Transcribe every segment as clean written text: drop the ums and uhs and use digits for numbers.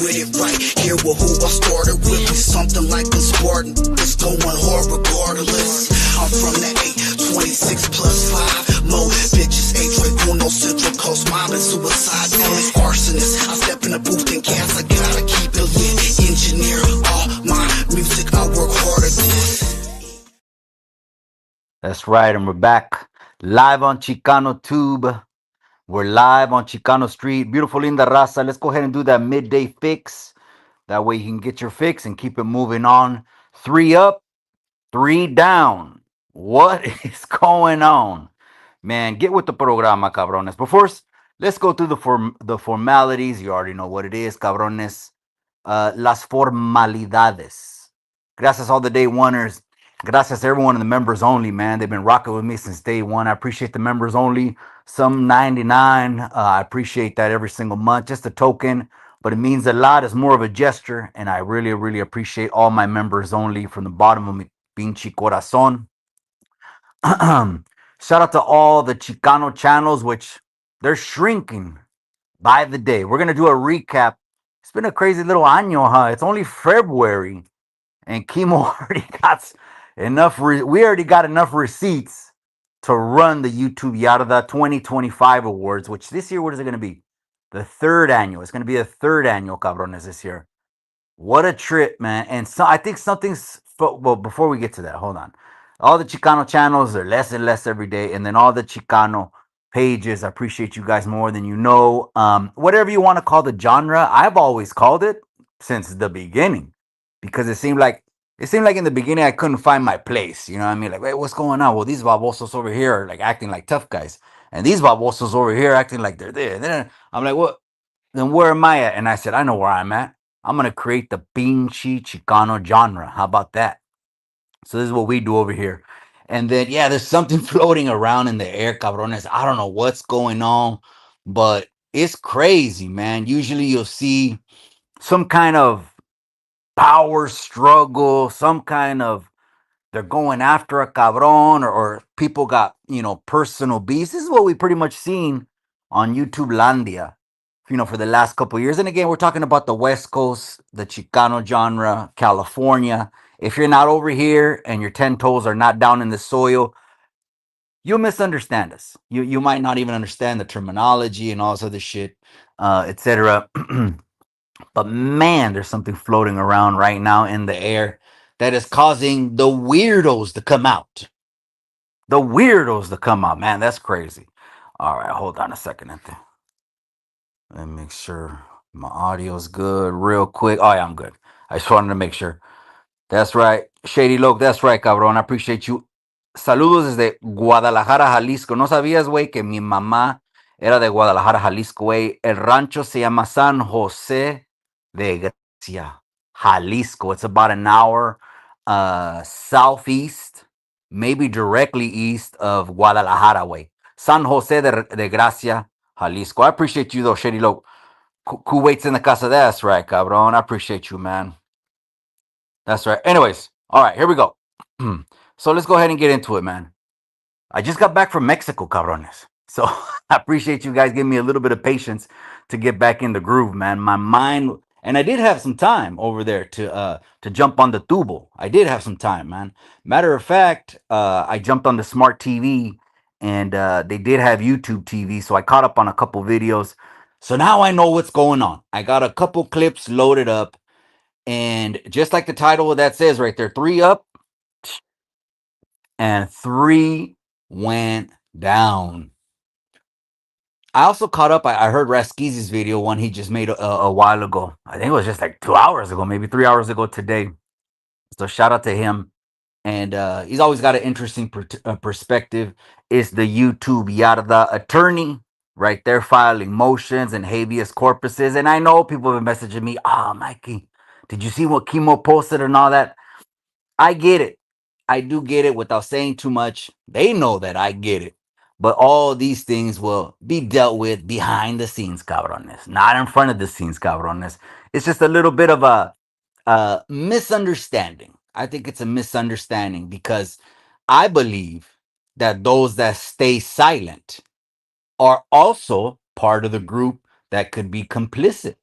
with it right. Here with who I started with, we something like a Spartan. It's going hard regardless. I'm from the 8, 26 plus 5. Mo bitches, 8 Uno, Central Coast, mob and suicide. Alex arsonist. I step in the booth and cast, I gotta keep it lit. Engineer all my music, I work hard at this. That's right, and we're back live on Chicano Tube. We're live on Chicano Street. Beautiful Linda Raza. Let's go ahead and do that midday fix. That way you can get your fix and keep it moving on. 3 up, 3 down. What is going on? Man, get with the programa, cabrones. But first, let's go through the formalities. You already know what it is, cabrones. Las formalidades. Gracias all the day oneers. Gracias everyone in the members only, man. They've been rocking with me since day one. I appreciate the members only. Some 99. I appreciate that every single month. Just a token, but it means a lot. It's more of a gesture, and I really, really appreciate all my members only from the bottom of my pinche corazon. Shout out to all the Chicano channels, which they're shrinking by the day. We're gonna do a recap. It's been a crazy little año, huh? It's only February, and Chemo already got enough. We already got enough receipts to run the YouTube Yarda 2025 awards. Which this year, what is it gonna be? The third annual. It's gonna be the third annual, cabrones, this year. What a trip, man. And so I think something's well, before we get to that, hold on. All the Chicano channels are less and less every day, and then all the Chicano pages. I appreciate you guys more than you know. Whatever you want to call the genre, I've always called it since the beginning. Because it seemed like in the beginning I couldn't find my place. You know what I mean? Like, wait, what's going on? Well, these babosos over here are like acting like tough guys. And these babosos over here acting like they're there. Then I'm like, what? Then where am I at? And I said, I know where I'm at. I'm gonna create the Pinchi Chicano genre. How about that? So this is what we do over here. And then yeah, there's something floating around in the air, cabrones. I don't know what's going on, but it's crazy, man. Usually you'll see some kind of power struggle, some kind of they're going after a cabron, or people got, personal beefs. This is what we pretty much seen on YouTube Landia, for the last couple of years. And again, we're talking about the West Coast, the Chicano genre, California. If you're not over here and your 10 toes are not down in the soil, you'll misunderstand us. You might not even understand the terminology and all this other shit, etc. But man, there's something floating around right now in the air that is causing the weirdos to come out. The weirdos to come out, man. That's crazy. All right, hold on a second. Let me make sure my audio's good real quick. Oh, yeah, I'm good. I just wanted to make sure. That's right. Shady Loke, that's right, cabrón. I appreciate you. Saludos desde Guadalajara, Jalisco. ¿No sabías, güey, que mi mamá era de Guadalajara, Jalisco, güey? El rancho se llama San José de Gracia, Jalisco. It's about an hour southeast, maybe directly east of Guadalajara, way. San José de Gracia, Jalisco. I appreciate you, though, Shady Loke. Kuwait's in the casa. That's right, cabrón. I appreciate you, man. That's right. Anyways, all right, here we go. So let's go ahead and get into it, man. I just got back from Mexico, cabrones. So I appreciate you guys giving me a little bit of patience to get back in the groove, man. My mind, and I did have some time over there to jump on the tubo. I did have some time, man. Matter of fact, I jumped on the smart TV, and they did have YouTube TV, so I caught up on a couple videos. So now I know what's going on. I got a couple clips loaded up, and just like the title of that says right there, 3 up and 3 went down. I also caught up. I heard Raskizi's video, one he just made a while ago. I think it was just like 2 hours ago, maybe 3 hours ago today. So shout out to him. And he's always got an interesting perspective. It's the YouTube Yarda attorney right there filing motions and habeas corpuses. And I know people have been messaging me, Mikey, did you see what Chemo posted and all that? I get it. I do get it without saying too much. They know that I get it. But all these things will be dealt with behind the scenes, cabrones, not in front of the scenes, cabrones. It's just a little bit of a misunderstanding. I think it's a misunderstanding because I believe that those that stay silent are also part of the group that could be complicit.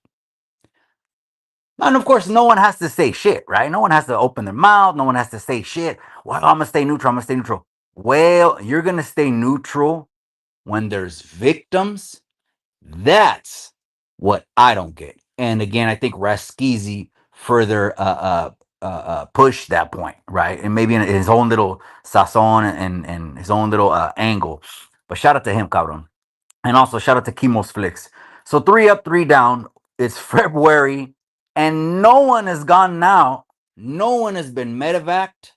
And of course, no one has to say shit, right? No one has to open their mouth. No one has to say shit. Well, I'm gonna stay neutral. I'm gonna stay neutral. Well, you're gonna stay neutral when there's victims. That's what I don't get. And again, I think Raskizi further pushed that point, right? And maybe in his own little sazon and his own little angle. But shout out to him, cabron. And also shout out to Kimos Flicks. So 3 up, 3 down. It's February, and no one has gone now. No one has been medevaced.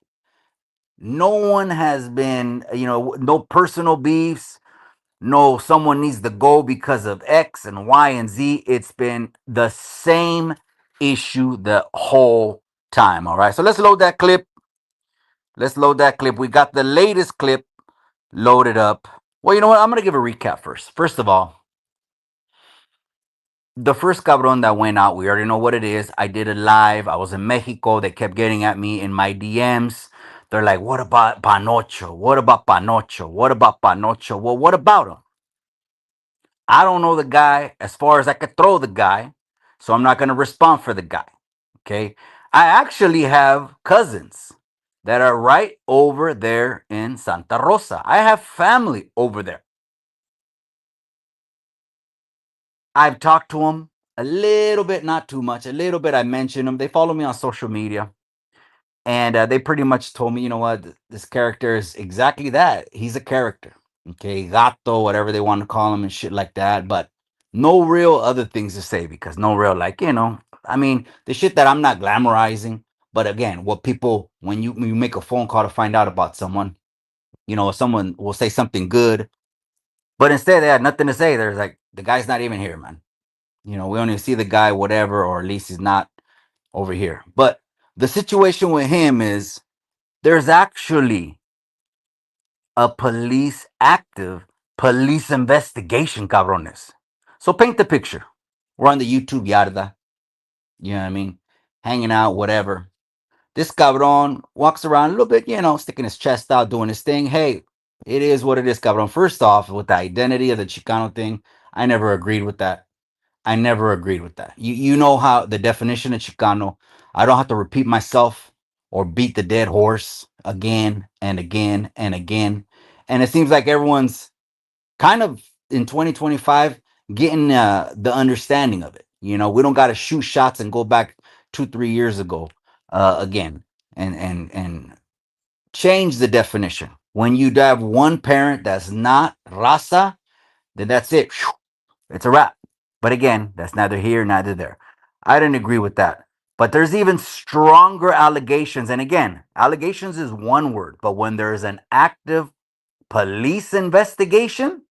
No one has been, no personal beefs. No, someone needs to go because of X and Y and Z. It's been the same issue the whole time. All right. So let's load that clip. Let's load that clip. We got the latest clip loaded up. Well, you know what? I'm going to give a recap first. First of all, the first cabron that went out, we already know what it is. I did it live. I was in Mexico. They kept getting at me in my DMs. They're like, what about Panocho? What about Panocho? What about Panocho? Well, what about him? I don't know the guy as far as I could throw the guy, so I'm not going to respond for the guy. Okay. I actually have cousins that are right over there in Santa Rosa. I have family over there. I've talked to them a little bit, not too much, a little bit. I mentioned them. They follow me on social media. And they pretty much told me, you know what, this character is exactly that. He's a character. Okay, gato, whatever they want to call him and shit like that. But no real other things to say because no real, like, I mean, the shit that I'm not glamorizing. But again, what people, when you make a phone call to find out about someone, someone will say something good, but instead they had nothing to say. There's like, the guy's not even here, man. We only see the guy, whatever, or at least he's not over here. But the situation with him is there's actually a active police investigation, cabrones. So paint the picture. We're on the YouTube Yarda, you know what I mean? Hanging out, whatever. This cabron walks around a little bit, sticking his chest out, doing his thing. Hey, it is what it is, cabron. First off, with the identity of the Chicano thing, I never agreed with that. I never agreed with that. You know how the definition of Chicano, I don't have to repeat myself or beat the dead horse again and again and again. And it seems like everyone's kind of in 2025 getting the understanding of it. We don't got to shoot shots and go back 2, 3 years ago again and change the definition. When you have one parent that's not raza, then that's it. It's a wrap. But again, that's neither here, neither there. I didn't agree with that. But there's even stronger allegations. And again, allegations is one word, but when there is an active police investigation,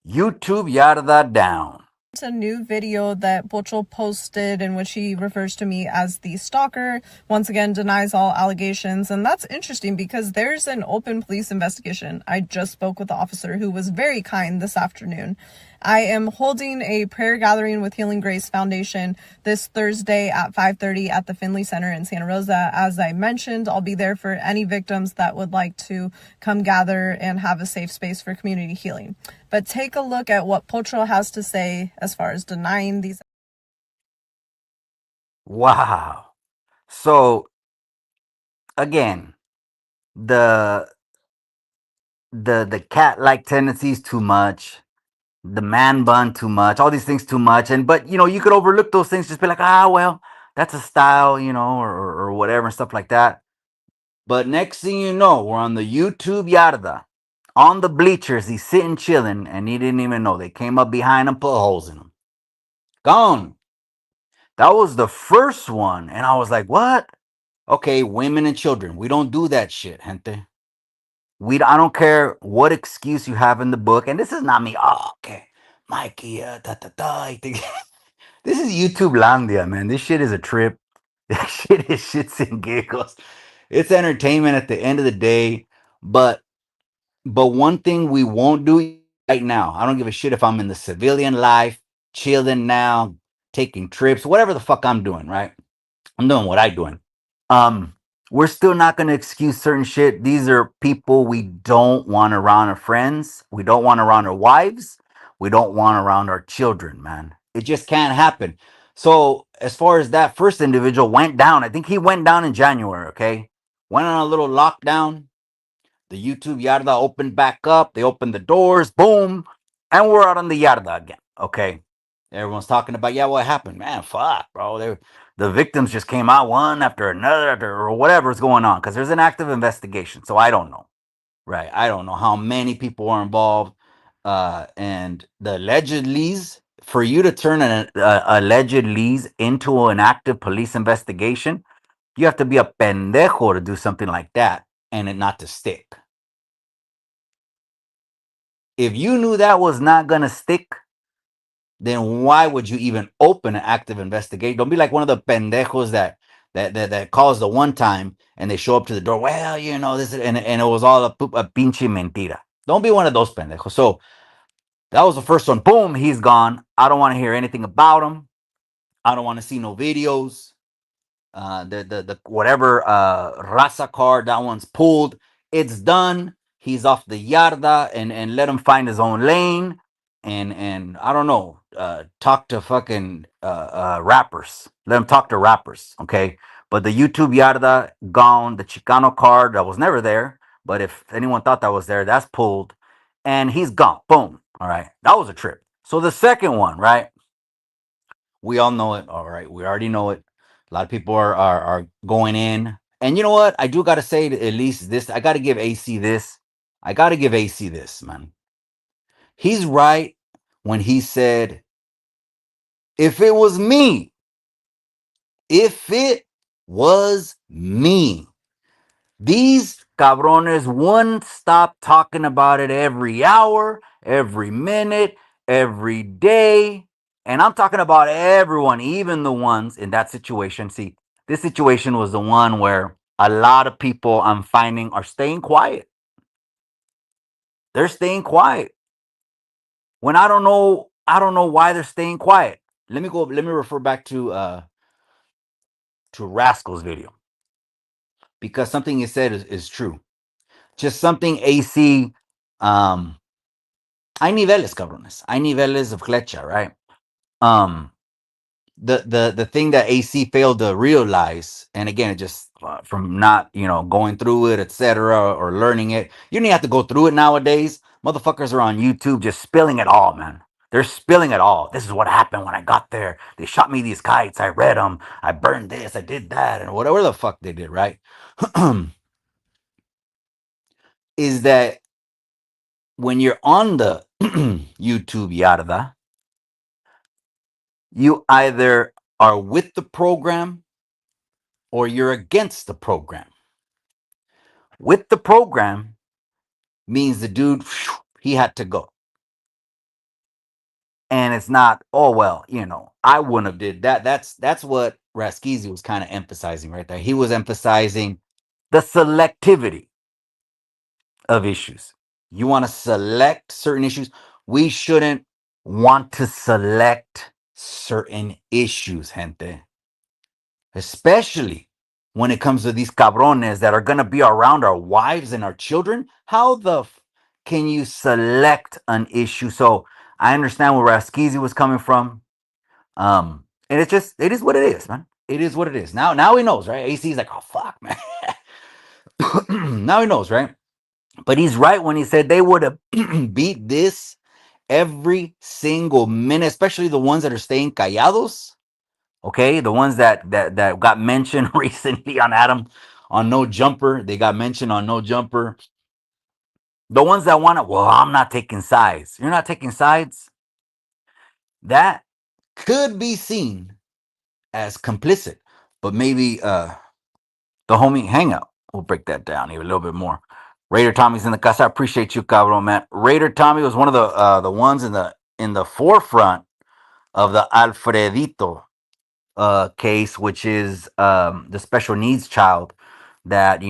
YouTube Yarda down. It's a new video that Pochel posted in which he refers to me as the stalker. Once again, denies all allegations. And that's interesting because there's an open police investigation. I just spoke with the officer who was very kind this afternoon. I am holding a prayer gathering with Healing Grace Foundation this Thursday at 5:30 at the Finley Center in Santa Rosa. As I mentioned, I'll be there for any victims that would like to come gather and have a safe space for community healing. But take a look at what Pochel has to say as far as denying these. Wow. So again, the the cat like tendencies too much, the man bun too much, all these things too much. And but you could overlook those things, just be like, well, that's a style, or whatever and stuff like that. But next thing you know, we're on the YouTube Yarda. On the bleachers, he's sitting chilling, and he didn't even know. They came up behind him, put holes in him. Gone. That was the first one. And I was like, what? Okay, women and children. We don't do that shit, gente. I don't care what excuse you have in the book. And this is not me. Oh, okay. Mikey, I think this is YouTube Landia, man. This shit is a trip. This shit is shits and giggles. It's entertainment at the end of the day. But one thing we won't do right now, I don't give a shit if I'm in the civilian life, chilling now, taking trips, whatever the fuck I'm doing, right? I'm doing what I'm doing. Um, we're still not going to excuse certain shit. These are people we don't want around our friends. We don't want around our wives. We don't want around our children, man. It just can't happen. So as far as that first individual went down, I think he went down in January. Okay, went on a little lockdown. The YouTube Yarda opened back up. They opened the doors. Boom, and we're out on the Yarda again. Okay, everyone's talking about, yeah, what happened, man? Fuck, bro. The victims just came out one after another, or whatever's going on, because there's an active investigation. So I don't know. Right. I don't know how many people are involved. And the alleged leads, for you to turn an alleged leads into an active police investigation, you have to be a pendejo to do something like that and it not to stick. If you knew that was not going to stick, then why would you even open an active investigation? Don't be like one of the pendejos that calls the one time and they show up to the door. Well, this is, and it was all a pinche mentira. Don't be one of those pendejos. So that was the first one. Boom, he's gone. I don't want to hear anything about him. I don't want to see no videos. The whatever raza card, that one's pulled. It's done. He's off the yarda, and let him find his own lane. And I don't know. Talk to fucking rappers. Let him talk to rappers. Okay. But the YouTube yarda gone. The Chicano card that was never there. But if anyone thought that was there, that's pulled. And he's gone. Boom. All right. That was a trip. So the second one, right? We all know it. All right. We already know it. A lot of people are going in. And you know what? I do got to say, at least this, I got to give AC this. I got to give AC this, man. He's right when he said, if it was me, if it was me, these cabrones wouldn't stop talking about it every hour, every minute, every day. And I'm talking about everyone, even the ones in that situation. See, this situation was the one where a lot of people I'm finding are staying quiet. They're staying quiet. When I don't know why they're staying quiet. Let me refer back to Rascal's video. Because something he said is true. Just something AC. Hay niveles, cabrones. Hay niveles of flecha, right? Um, the thing that AC failed to realize, and again, it just from not going through it, etc., or learning it. You don't even have to go through it nowadays. Motherfuckers are on YouTube just spilling it all, man. They're spilling it all. This is what happened when I got there. They shot me these kites. I read them. I burned this. I did that, and whatever the fuck they did, right? Is that when you're on the YouTube Yarda, you either are with the program or you're against the program. With the program means the dude, he had to go. And it's not, oh well, I wouldn't have did that. That's what Raskizi was kind of emphasizing right there. He was emphasizing the selectivity of issues. You want to select certain issues. We shouldn't want to select certain issues, gente. Especially when it comes to these cabrones that are going to be around our wives and our children. How can you select an issue? So I understand where Raskizi was coming from. And it is what it is, man. It is what it is. Now he knows, right? AC is like, oh fuck, man. Now he knows, right? But he's right when he said they would have beat this every single minute, especially the ones that are staying callados. Okay, the ones that got mentioned recently on Adam on No Jumper, they got mentioned on No Jumper. The ones that want to, well, I'm not taking sides. You're not taking sides. That could be seen as complicit, but maybe the homie hangout will break that down even a little bit more. Raider Tommy's in the casa. I appreciate you, cabrón, man. Raider Tommy was one of the ones in the forefront of the Alfredito case, which is the special needs child that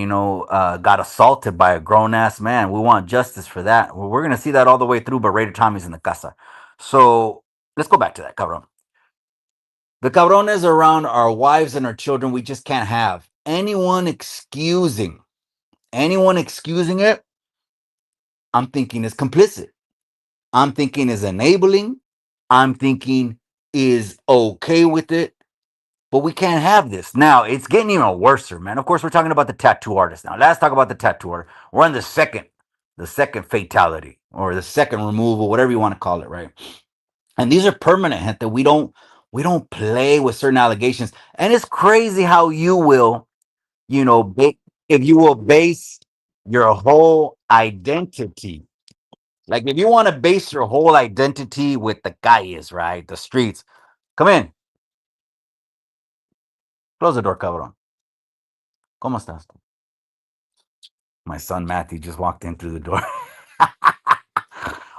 got assaulted by a grown ass man. We want justice for that. We're gonna see that all the way through. But Raider Tommy's in the casa, so let's go back to that, cabron. The cabrones around our wives and our children, we just can't have anyone excusing it. I'm thinking is complicit. I'm thinking is enabling. I'm thinking is okay with it, but we can't have this. Now, it's getting even worse, man. Of course, we're talking about the tattoo artist now. Let's talk about the tattoo artist. We're on the second fatality or the second removal, whatever you want to call it, right? And these are permanent, gente. We don't play with certain allegations. And it's crazy how you will, if you will base your whole identity. Like if you want to base your whole identity with the calles, right? The streets. Come in. Close the door, cabrón. ¿Cómo estás? My son Matthew just walked in through the door.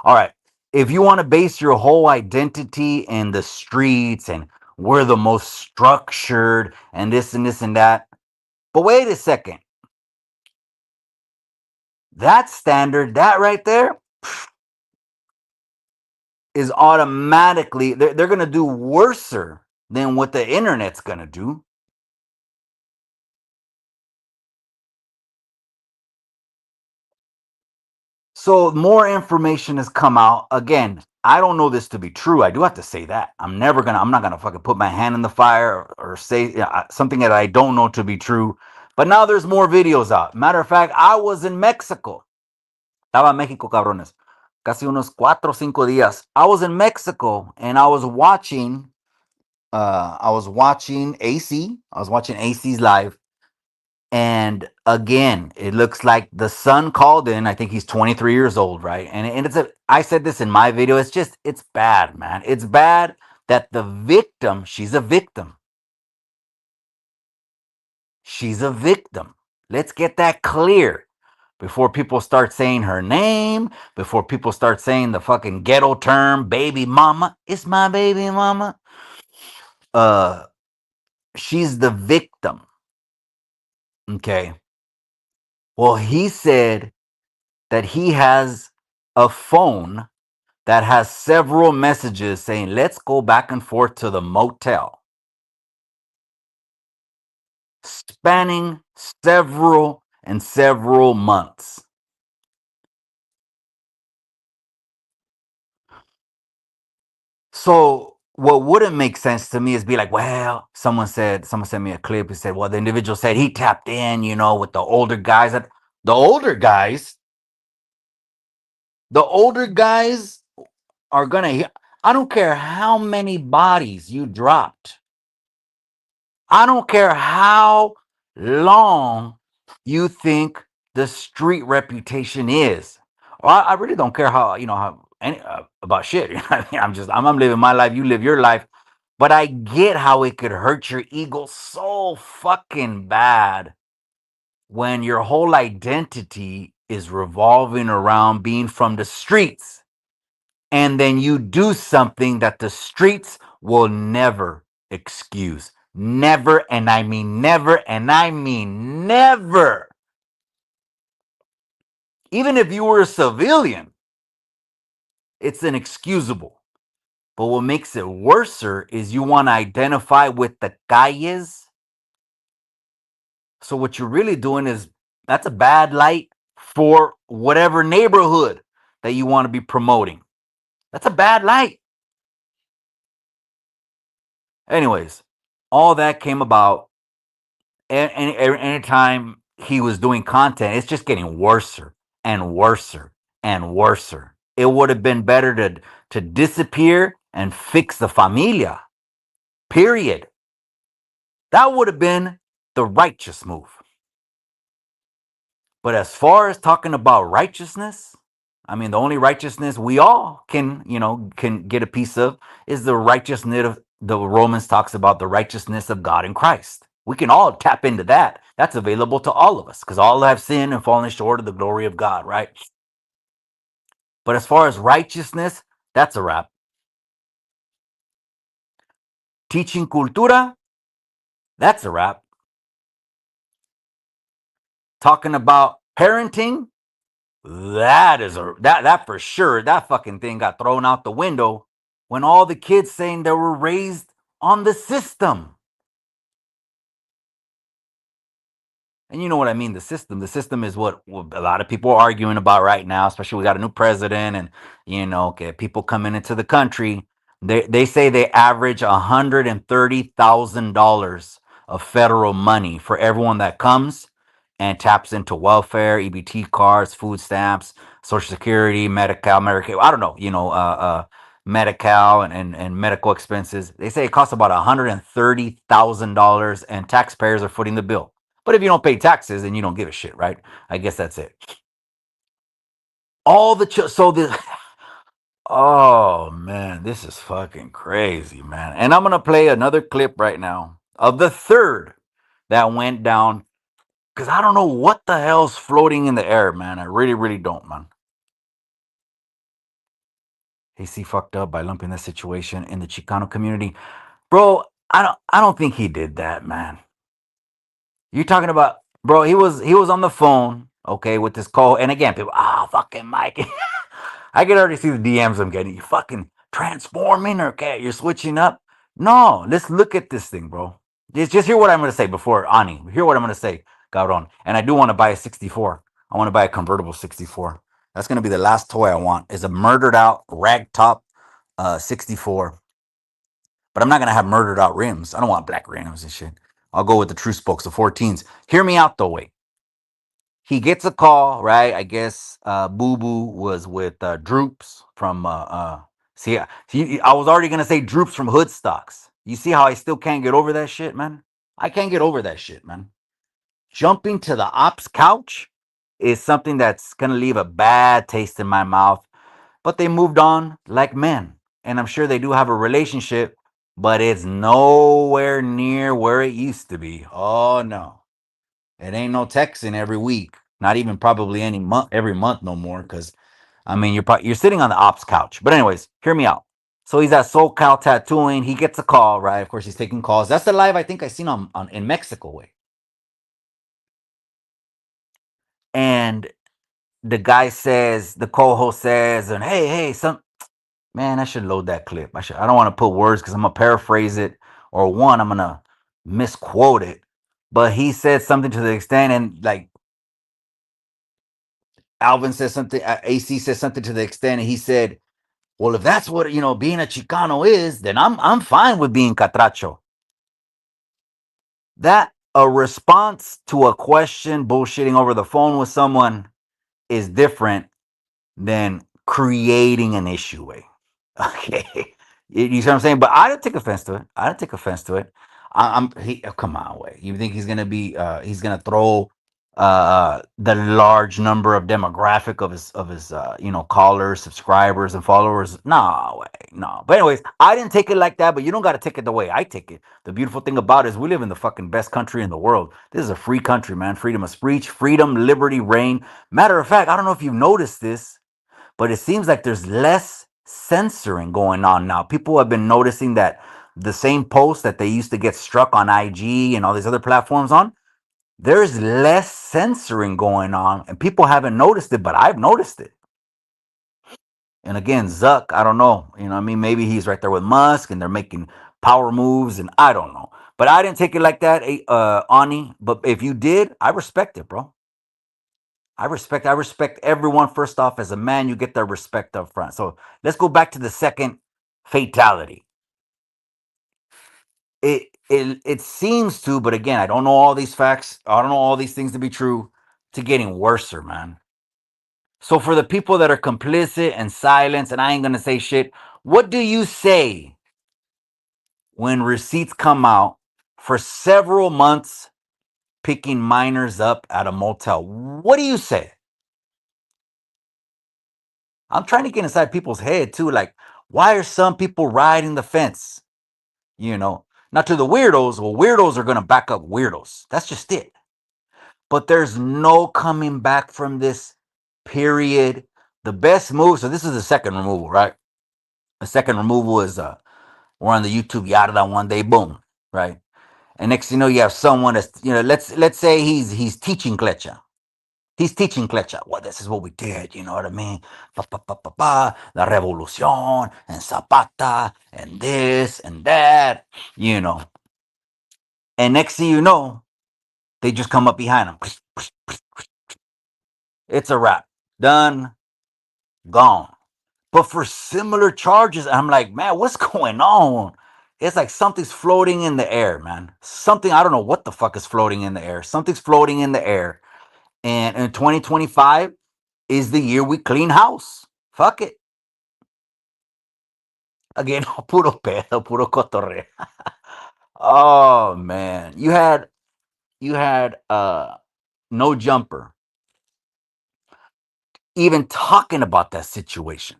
All right. If you want to base your whole identity in the streets and we're the most structured and this and that. But wait a second. That standard, that right there, is automatically, they're going to do worser than what the internet's going to do. So more information has come out. Again, I don't know this to be true. I do have to say that. I'm not gonna fucking put my hand in the fire or say something that I don't know to be true. But now there's more videos out. Matter of fact, I was in Mexico. Estaba en México, cabrones. Casi unos 4 o 5 días. I was in Mexico and I was watching AC. I was watching AC's live. And again, it looks like the son called in. I think he's 23 years old, right? And I said this in my video. It's bad, man. It's bad that the victim, she's a victim. She's a victim. Let's get that clear before people start saying her name, before people start saying the fucking ghetto term, baby mama. It's my baby mama. She's the victim. Okay. Well, he said that he has a phone that has several messages saying, let's go back and forth to the motel, spanning several and several months. So what wouldn't make sense to me is be like, well, someone sent me a clip and said, well, the individual said he tapped in, with the older guys. The older guys, the older guys are gonna. I don't care how many bodies you dropped. I don't care how long you think the street reputation is. Or I really don't care about shit. You know what I mean? I'm living my life. You live your life. But I get how it could hurt your ego so fucking bad when your whole identity is revolving around being from the streets. And then you do something that the streets will never excuse. Never, and I mean never, and I mean never. Even if you were a civilian, it's inexcusable. But what makes it worser is you want to identify with the calles. So what you're really doing is that's a bad light for whatever neighborhood that you want to be promoting. That's a bad light. Anyways, all that came about anytime he was doing content, it's just getting worser and worser and worser. It would have been better to disappear and fix the familia. Period. That would have been the righteous move. But as far as talking about righteousness, I mean, the only righteousness we all can get a piece of is the righteousness of the Romans talks about the righteousness of God in Christ. We can all tap into that. That's available to all of us because all have sinned and fallen short of the glory of God, right? But as far as righteousness, that's a wrap. Teaching cultura, that's a wrap. Talking about parenting, that for sure, that fucking thing got thrown out the window when all the kids saying they were raised on the system. And you know what I mean, the system. The system is what a lot of people are arguing about right now, especially we got a new president and, okay, people coming into the country. They say they average $130,000 of federal money for everyone that comes and taps into welfare, EBT cards, food stamps, Social Security, Medi-Cal, Medicaid. I don't know, Medi-Cal and medical expenses. They say it costs about $130,000, and taxpayers are footing the bill. But if you don't pay taxes, then you don't give a shit, right? I guess that's it. All the so the Oh man, this is fucking crazy, man. And I'm gonna play another clip right now of the third that went down because I don't know what the hell's floating in the air, man. I really, really don't, man. AC fucked up by lumping that situation in the Chicano community, bro. I don't think he did that, man. You talking about, bro? He was on the phone, okay, with this call, and again, people, fucking Mike. I can already see the DMs I'm getting. You fucking transforming or okay, you're switching up. No, let's look at this thing, bro. Just hear what I'm gonna say before Ani. Hear what I'm gonna say, Gauron. And I do want to buy a 64. I want to buy a convertible 64. That's gonna be the last toy I want. Is a murdered out rag top 64. But I'm not gonna have murdered out rims. I don't want black rims and shit. I'll go with the true spokes, the 14s. Hear me out though, wait. He gets a call, right? I guess Boo Boo was with Droops from I was already gonna say Droops from Hoodstocks. You see how I still can't get over that shit, man? I can't get over that shit, man. Jumping to the ops couch is something that's gonna leave a bad taste in my mouth. But they moved on like men. And I'm sure they do have a relationship, but it's nowhere near where it used to be. Oh no. It ain't no texting every week. Not even probably any month every month no more. Cause I mean you're sitting on the ops couch. But anyways, hear me out. So he's at SoCal tattooing. He gets a call, right? Of course, he's taking calls. That's the live I think I seen on in Mexico way. And the guy says, the co-host says, and hey, some man, I should load that clip. I don't want to put words because I'm gonna paraphrase it, or one, I'm gonna misquote it. But he said something to the extent, and like Alvin says something, AC says something to the extent, and he said, "Well, if that's what being a Chicano is, then I'm fine with being catracho." That a response to a question, bullshitting over the phone with someone, is different than creating an issue. Way, okay, you see what I'm saying? But I didn't take offense to it. I didn't take offense to it. Come on, way. You think he's gonna be? He's gonna throw the large number of demographic of his callers, subscribers, and followers? No way, no. But anyways, I didn't take it like that. But you don't got to take it the way I take it. The beautiful thing about it is we live in the fucking best country in the world. This is a free country, man. Freedom of speech, freedom, liberty, reign. Matter of fact, I don't know if you've noticed this, but it seems like there's less censoring going on now. People have been noticing that the same posts that they used to get struck on IG and all these other platforms on, there's less censoring going on, and people haven't noticed it, but I've noticed it. And again, Zuck, I don't know. I mean, maybe he's right there with Musk and they're making power moves, and I don't know. But I didn't take it like that, Ani. But if you did, I respect it, bro. I respect everyone. First off, as a man, you get their respect up front. So let's go back to the second fatality. It seems to, but again, I don't know all these facts. I don't know all these things to be true. To getting worser, man. So for the people that are complicit and silent, and I ain't gonna say shit. What do you say when receipts come out for several months picking minors up at a motel? What do you say? I'm trying to get inside people's head too. Like, why are some people riding the fence? Not to the weirdos. Well, weirdos are gonna back up weirdos. That's just it. But there's no coming back from this. Period. The best move. So this is the second removal, right? The second removal is we're on the YouTube Yarda one day, boom, right? And next thing you know, you have someone that's let's say he's teaching Klecha. He's teaching Klecha. Well, this is what we did. You know what I mean? Pa, pa, pa, pa, pa, la revolución and Zapata and this and that. And next thing you know, they just come up behind him. It's a wrap. Done. Gone. but for similar charges. I'm like, man, what's going on? It's like something's floating in the air, man. Something, I don't know what the fuck is floating in the air. Something's floating in the air. And in 2025 is the year we clean house. Fuck it. Again, puro pedo, puro cotorreo. Oh man. You had no jumper even talking about that situation.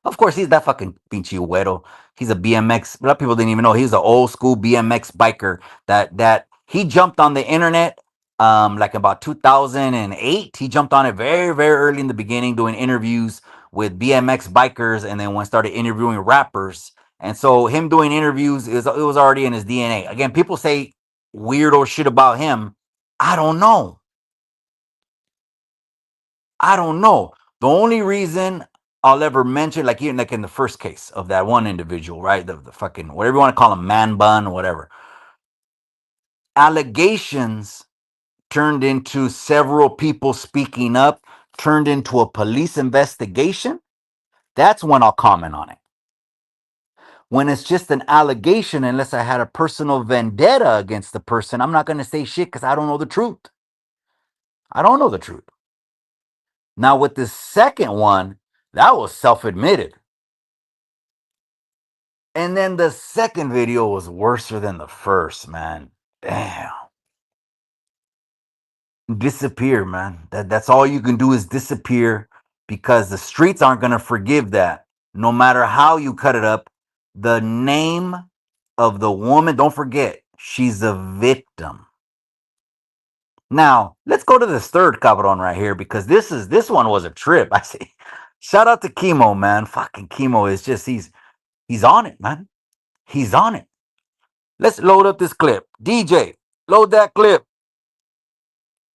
Of course, he's that fucking pinche güero. He's a BMX. A lot of people didn't even know he's an old school BMX biker. That he jumped on the internet, like about 2008. He jumped on it very very early in the beginning, doing interviews with BMX bikers, and then when started interviewing rappers. And so him doing interviews it was already in his DNA. Again, people say weirdo shit about him. I don't know. I don't know. The only reason I'll ever mention, like even like in the first case of that one individual, right? The fucking whatever you want to call him, man bun or whatever. Allegations turned into several people speaking up, turned into a police investigation. That's when I'll comment on it. When it's just an allegation, unless I had a personal vendetta against the person, I'm not going to say shit because I don't know the truth. I don't know the truth. Now, with the second one, that was self admitted. And then the second video was worse than the first, man. Damn. Disappear, man. That's all you can do is disappear because the streets aren't going to forgive that. No matter how you cut it up, the name of the woman, don't forget, she's a victim. Now, let's go to this third cabron right here because this one was a trip. I say, shout out to Chemo, man. Fucking Chemo is just he's on it, man. He's on it. Let's load up this clip. DJ, load that clip.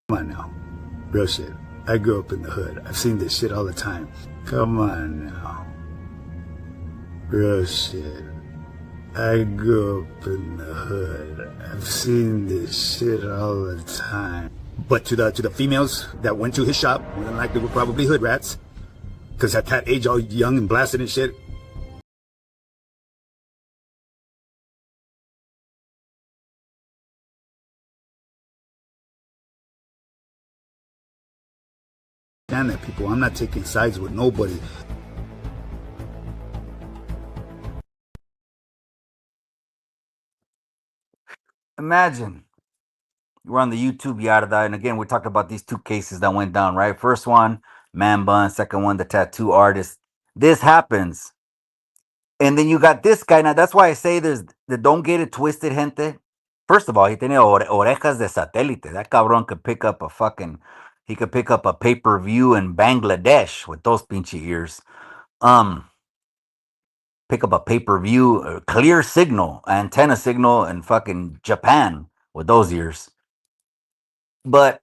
Come on now. Real shit. I grew up in the hood. I've seen this shit all the time. Come on now. Real shit. I grew up in the hood. I've seen this shit all the time. But to the females that went to his shop, more than likely were probably hood rats. Because at that age, all young and blasted and shit. Damn that, people. I'm not taking sides with nobody. Imagine we're on the YouTube Yarda, and again, we talked about these two cases that went down, right? First one, man bun. Second one, the tattoo artist. This happens. And then you got this guy. Now, that's why I say don't get it twisted, gente. First of all, he tenía orejas de satélite. That cabrón could pick up he could pick up a pay-per-view in Bangladesh with those pinchy ears. Pick up a pay-per-view, clear signal, antenna signal in fucking Japan with those ears. But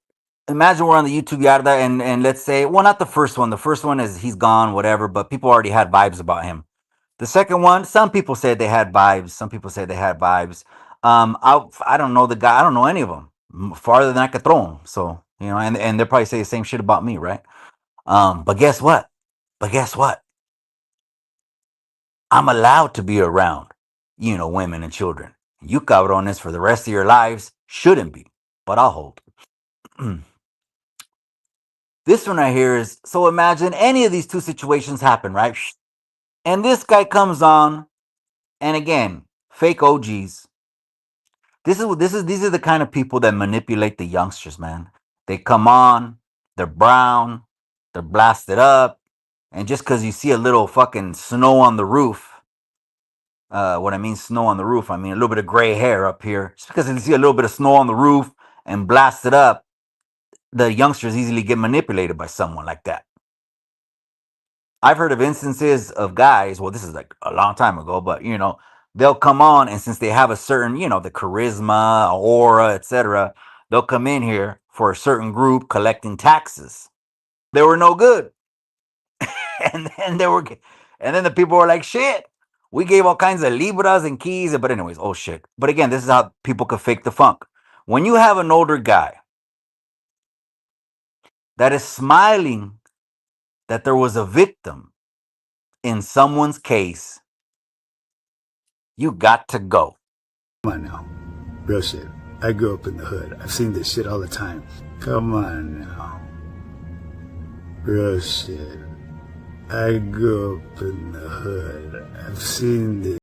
imagine we're on the YouTube Yarda and let's say, well, not the first one. The first one is he's gone, whatever, but people already had vibes about him. The second one, some people said they had vibes. Some people said they had vibes. I don't know the guy. I don't know any of them farther than I could throw them. So, and they'll probably say the same shit about me, right? But guess what? I'm allowed to be around, women and children. You cabrones for the rest of your lives shouldn't be, but I'll hold. This one right here is, so imagine any of these two situations happen, right? And this guy comes on, and again, fake OGs. These are the kind of people that manipulate the youngsters, man. They come on, they're brown, they're blasted up, and just because you see a little fucking snow on the roof, what I mean snow on the roof, I mean a little bit of gray hair up here. Just because you see a little bit of snow on the roof and blasted up, the youngsters easily get manipulated by someone like that. I've heard of instances of guys, well, this is like a long time ago, but they'll come on, and since they have a certain, the charisma, aura, etc., they'll come in here for a certain group collecting taxes. They were no good. and then the people were like, shit, we gave all kinds of libras and keys, but anyways, oh shit. But again, this is how people could fake the funk. When you have an older guy that is smiling that there was a victim, in someone's case, you got to go. Come on now. Real shit. I grew up in the hood. I've seen this shit all the time. Come on now. Real shit. I grew up in the hood. I've seen this.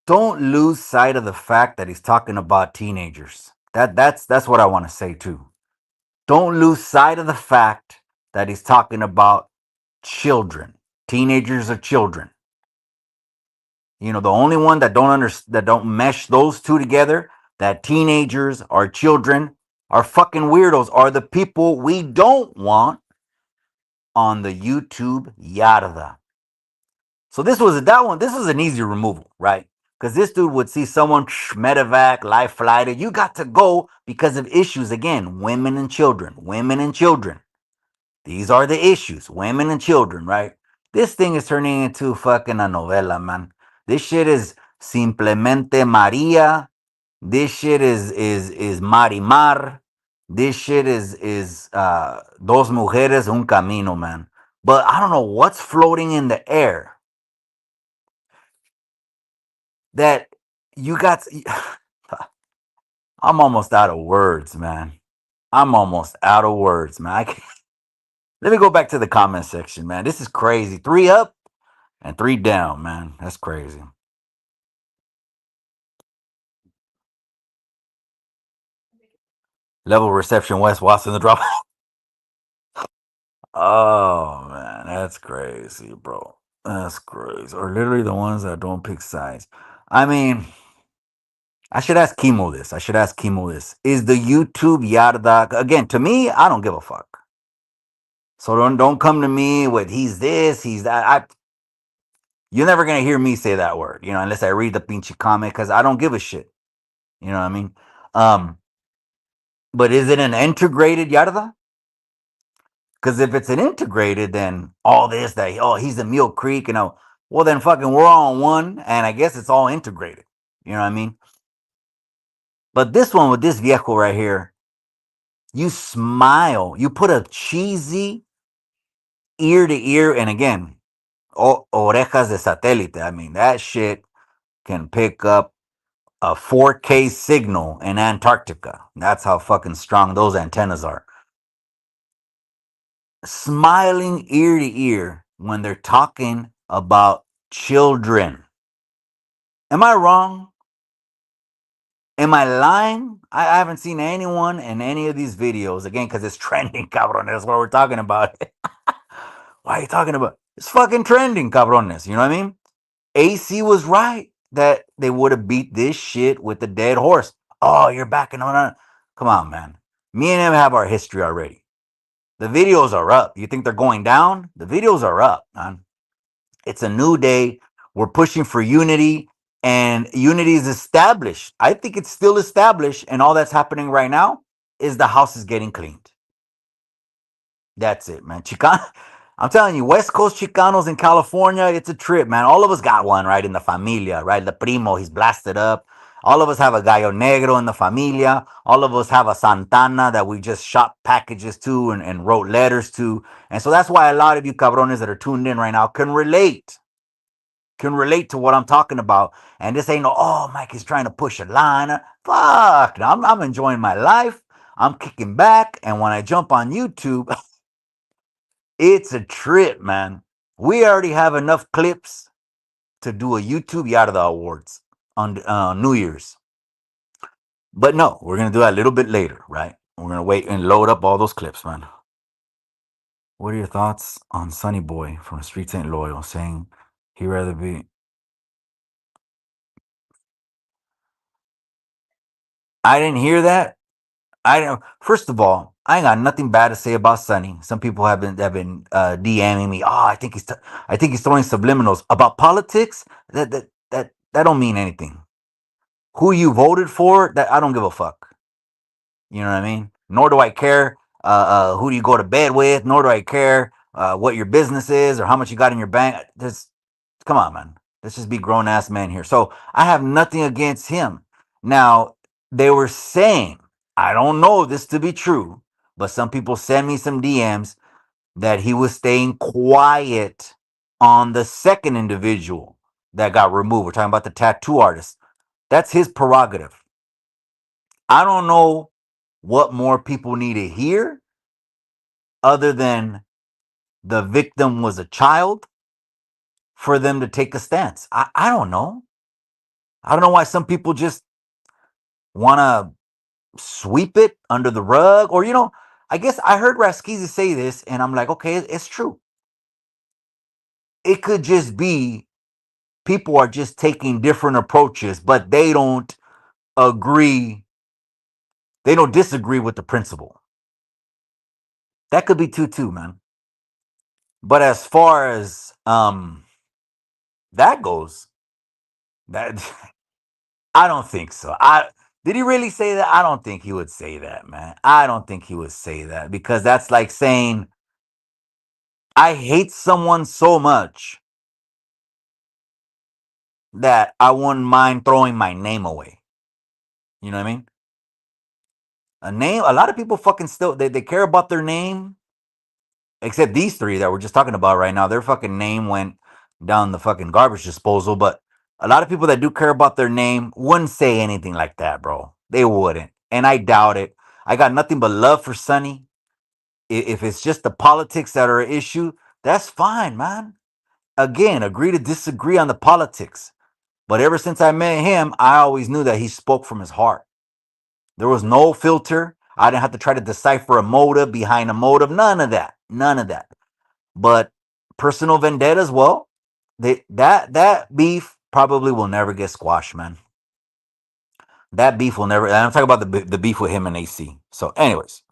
Don't lose sight of the fact that he's talking about teenagers. That's what I want to say too. Don't lose sight of the fact that he's talking about children. Teenagers are children. You know, the only one that don't mesh those two together, that teenagers are children, are fucking weirdos, are the people we don't want on the YouTube Yarda. So this was an easy removal, right? Because this dude would see someone medevac, life flighted. You got to go because of issues. Again, women and children, women and children. These are the issues, women and children, right? This thing is turning into fucking a novela, man. This shit is simplemente Maria. This shit is Marimar. This shit is dos mujeres un camino, man. But I don't know what's floating in the air that you got. I'm almost out of words, man. I'm almost out of words, man. Let me go back to the comment section, man. This is crazy. 3 up and 3 down, man. That's crazy. Level reception West Watson the drop. Oh man, that's crazy, bro. That's crazy. Or literally the ones that don't pick sides. I mean, I should ask Chemo this. Is the YouTube Yarda again? To me, I don't give a fuck. So don't come to me with he's this, he's that. You're never gonna hear me say that word, unless I read the pinche comment because I don't give a shit. You know what I mean? But is it an integrated Yarda? Because if it's an integrated, then all this that he's a Mule Creek, well then fucking we're all on one, and I guess it's all integrated. You know what I mean? But this one with this vehicle right here, you smile, you put a cheesy ear to ear, and again, orejas de satélite. I mean that shit can pick up a 4K signal in Antarctica. That's how fucking strong those antennas are. Smiling ear to ear when they're talking about children. Am I wrong? Am I lying? I haven't seen anyone in any of these videos, again, because it's trending, cabrones. That's what we're talking about. Why are you talking about? It's fucking trending, cabrones. You know what I mean? AC was right that they would have beat this shit with the dead horse. Oh, you're backing on. Come on, man. Me and him have our history already. The videos are up. You think they're going down? The videos are up, man. It's a new day. We're pushing for unity, and unity is established. I think it's still established, and all that's happening right now is the house is getting cleaned. That's it, man. Chicano, I'm telling you, West Coast Chicanos in California, it's a trip, man. All of us got one, right, in the familia, right? The primo, he's blasted up. All of us have a gallo negro in the familia. All of us have a Santana that we just shot packages to and wrote letters to. And so that's why a lot of you cabrones that are tuned in right now can relate to what I'm talking about. And this ain't Mike is trying to push a line. Fuck, no, I'm enjoying my life. I'm kicking back. And when I jump on YouTube, it's a trip, man. We already have enough clips to do a YouTube Yarda Awards on New Year's. But no, we're going to do that a little bit later, right? We're going to wait and load up all those clips, man. What are your thoughts on Sonny Boy from Streets Ain't Loyal saying he'd rather be... I didn't hear that. I don't. First of all, I ain't got nothing bad to say about Sonny. Some people have been DMing me. Oh, I think he's throwing subliminals about politics. That that don't mean anything. Who you voted for, that I don't give a fuck. You know what I mean? Nor do I care who do you go to bed with, nor do I care what your business is or how much you got in your bank. Just come on, man. Let's just be grown ass men here. So I have nothing against him. Now, they were saying, I don't know this to be true, but some people send me some DMs that he was staying quiet on the second individual that got removed. We're talking about the tattoo artist. That's his prerogative. I don't know what more people need to hear other than the victim was a child for them to take a stance. I don't know. I don't know why some people just want to sweep it under the rug, or, I guess I heard Raskizi say this and I'm like, okay, it's true. It could just be people are just taking different approaches, but they don't agree. They don't disagree with the principle. That could be too, man. But as far as that goes, that I don't think so. Did he really say that? I don't think he would say that, man. I don't think he would say that, because that's like saying I hate someone so much that I wouldn't mind throwing my name away. You know what I mean? A lot of people fucking still they care about their name, except these three that we're just talking about right now. Their fucking name went down the fucking garbage disposal, but a lot of people that do care about their name wouldn't say anything like that, bro. They wouldn't. And I doubt it. I got nothing but love for Sonny. If it's just the politics that are an issue, that's fine, man. Again, agree to disagree on the politics. But ever since I met him, I always knew that he spoke from his heart. There was no filter. I didn't have to try to decipher a motive behind a motive. None of that. None of that. But personal vendettas, well, that beef probably will never get squashed, man. That beef will never. I'm talking about the beef with him and AC. So, anyways,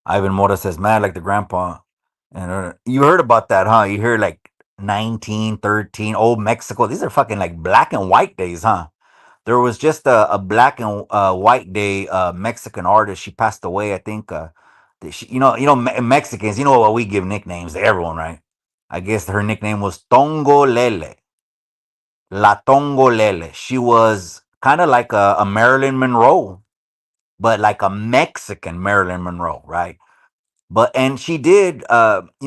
Ivan Mora says, "Man, like the grandpa." And you heard about that, huh? You heard like 1913, old Mexico. These are fucking like black and white days, huh? There was just a black and white day Mexican artist. She passed away, I think. Mexicans. You know what, we give nicknames to everyone, right? I guess her nickname was Tongolele. La Tongolele. She was kind of like a Marilyn Monroe, but like a Mexican Marilyn Monroe, right? And she did,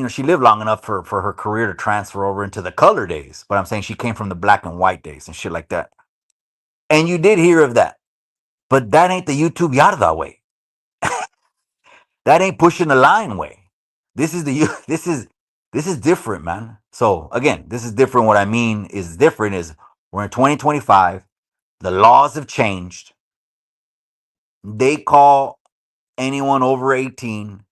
she lived long enough for her career to transfer over into the color days. But I'm saying she came from the black and white days and shit like that. And you did hear of that. But that ain't the YouTube Yarda way. That ain't pushing the line way. This is this is different, man. So again, this is different. What I mean is different is we're in 2025. The laws have changed. They call anyone over 18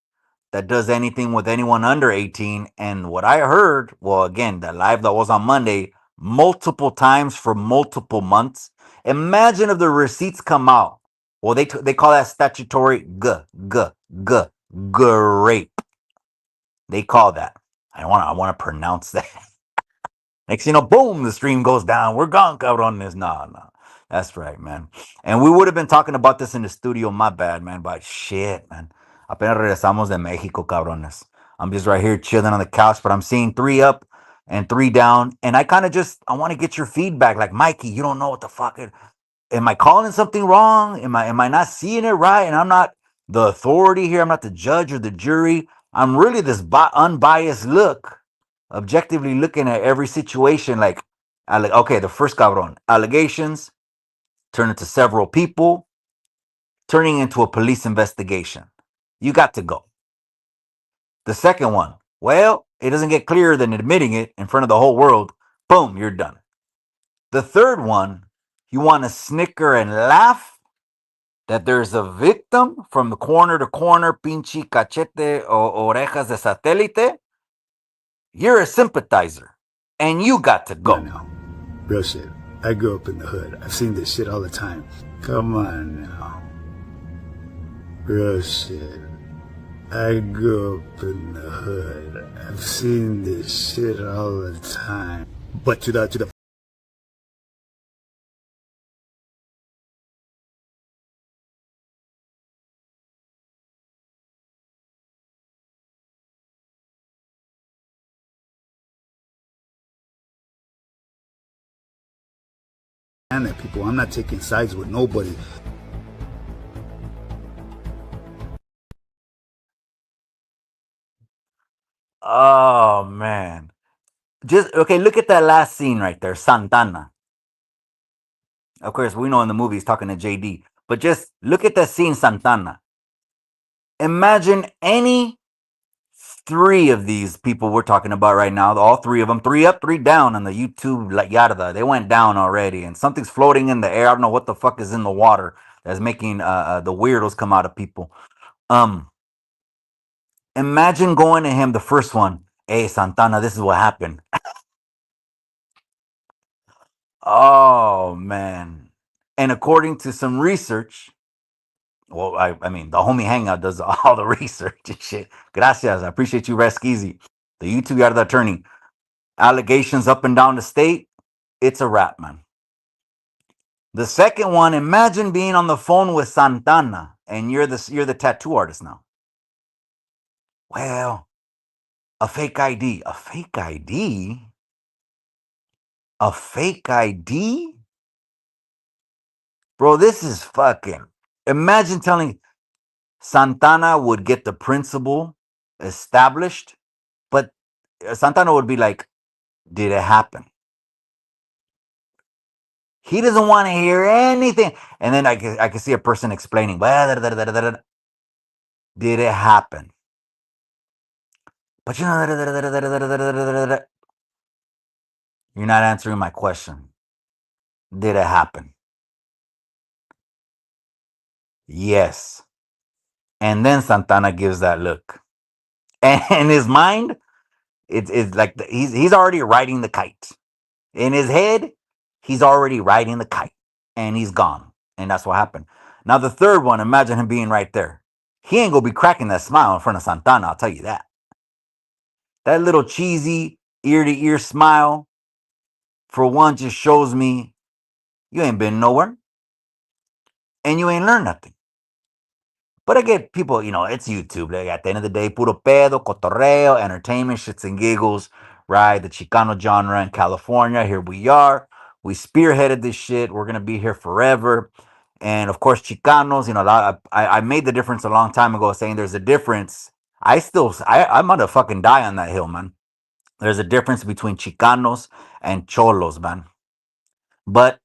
that does anything with anyone under 18. And what I heard, well, again, the live that was on Monday, multiple times for multiple months. Imagine if the receipts come out. Well, they call that statutory grape. They call that. I want to pronounce that. Next, boom, the stream goes down. We're gone out on this. No. That's right, man. And we would have been talking about this in the studio. My bad, man. But shit, man. Apenas regresamos de Mexico, cabrones. I'm just right here chilling on the couch, but I'm seeing 3 up and 3 down. And I kind of I want to get your feedback. Like, Mikey, you don't know what the fuck am I calling something wrong? Am I not seeing it right? And I'm not the authority here. I'm not the judge or the jury. I'm really this unbiased look, objectively looking at every situation. Like, okay, the first cabron, allegations, turn into several people, turning into a police investigation. You got to go. The second one, well, it doesn't get clearer than admitting it in front of the whole world. Boom, you're done. The third one, you want to snicker and laugh that there's a victim from the corner to corner, pinche cachete o orejas de satélite. You're a sympathizer, and you got to go. No. Real shit. I grew up in the hood. I've seen this shit all the time. Come on now. Real shit. I grew up in the hood. I've seen this shit all the time. But to the people, I'm not taking sides with nobody. Oh man. Just okay, look at that last scene right there, Santana. Of course, we know in the movie he's talking to JD, but just look at that scene, Santana. Imagine any three of these people we're talking about right now, all three of them, three up, three down on the YouTube like Yarda. They went down already, and something's floating in the air. I don't know what the fuck is in the water that's making the weirdos come out of people. Imagine going to him, the first one. Hey, Santana, this is what happened. Oh man! And according to some research, well, I mean, the homie Hangout does all the research and shit. Gracias, I appreciate you, Reskizi. The YouTube Yarda attorney. Allegations up and down the state. It's a wrap, man. The second one, imagine being on the phone with Santana and you're the tattoo artist now. Well, a fake ID. A fake ID? A fake ID? Bro, this is fucking. Imagine telling Santana would get the principle established, but Santana would be like, did it happen? He doesn't want to hear anything. And then I can see a person explaining, did it happen? But you know, you're not answering my question. Did it happen? Yes. And then Santana gives that look. And in his mind, it's like he's already riding the kite. In his head, he's already riding the kite. And he's gone. And that's what happened. Now the third one, imagine him being right there. He ain't gonna be cracking that smile in front of Santana, I'll tell you that. That little cheesy, ear to ear smile, for one, just shows me you ain't been nowhere and you ain't learned nothing. But I get people, it's YouTube. Like, at the end of the day, puro pedo, cotorreo, entertainment, shits and giggles, right? The Chicano genre in California. Here we are. We spearheaded this shit. We're going to be here forever. And of course, Chicanos, I made the difference a long time ago saying there's a difference. I'm going to fucking die on that hill, man. There's a difference between Chicanos and Cholos, man. But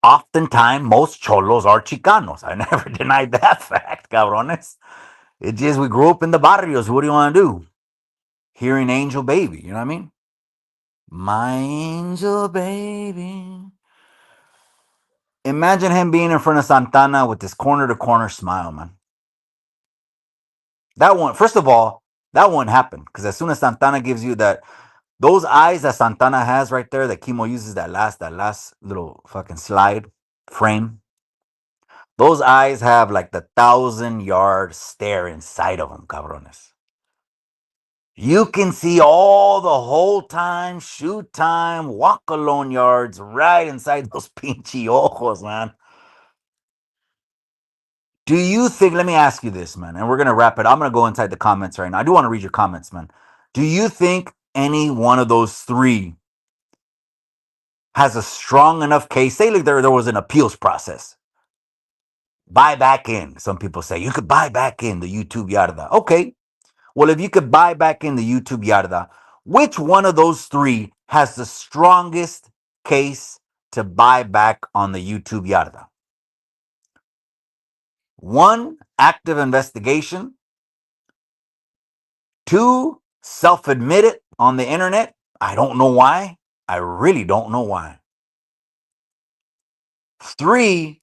oftentimes, most Cholos are Chicanos. I never denied that fact, cabrones. It's just we grew up in the barrios. What do you want to do? Hearing Angel Baby, you know what I mean? My angel baby. Imagine him being in front of Santana with this corner to corner smile, man. That one, first of all, that won't happen because as soon as Santana gives you those eyes that Santana has right there, that Chemo uses that last little fucking slide frame. Those eyes have like the 1,000-yard stare inside of them, cabrones. You can see all the whole time, shoot time, walk alone yards right inside those pinchy ojos, man. Do you think, let me ask you this, man, and we're going to wrap it. I'm going to go inside the comments right now. I do want to read your comments, man. Do you think any one of those three has a strong enough case? Say like there was an appeals process. Buy back in. Some people say you could buy back in the YouTube Yarda. Okay. Well, if you could buy back in the YouTube Yarda, which one of those three has the strongest case to buy back on the YouTube Yarda? One, active investigation. Two, self-admitted on the internet. I don't know why. I really don't know why. Three,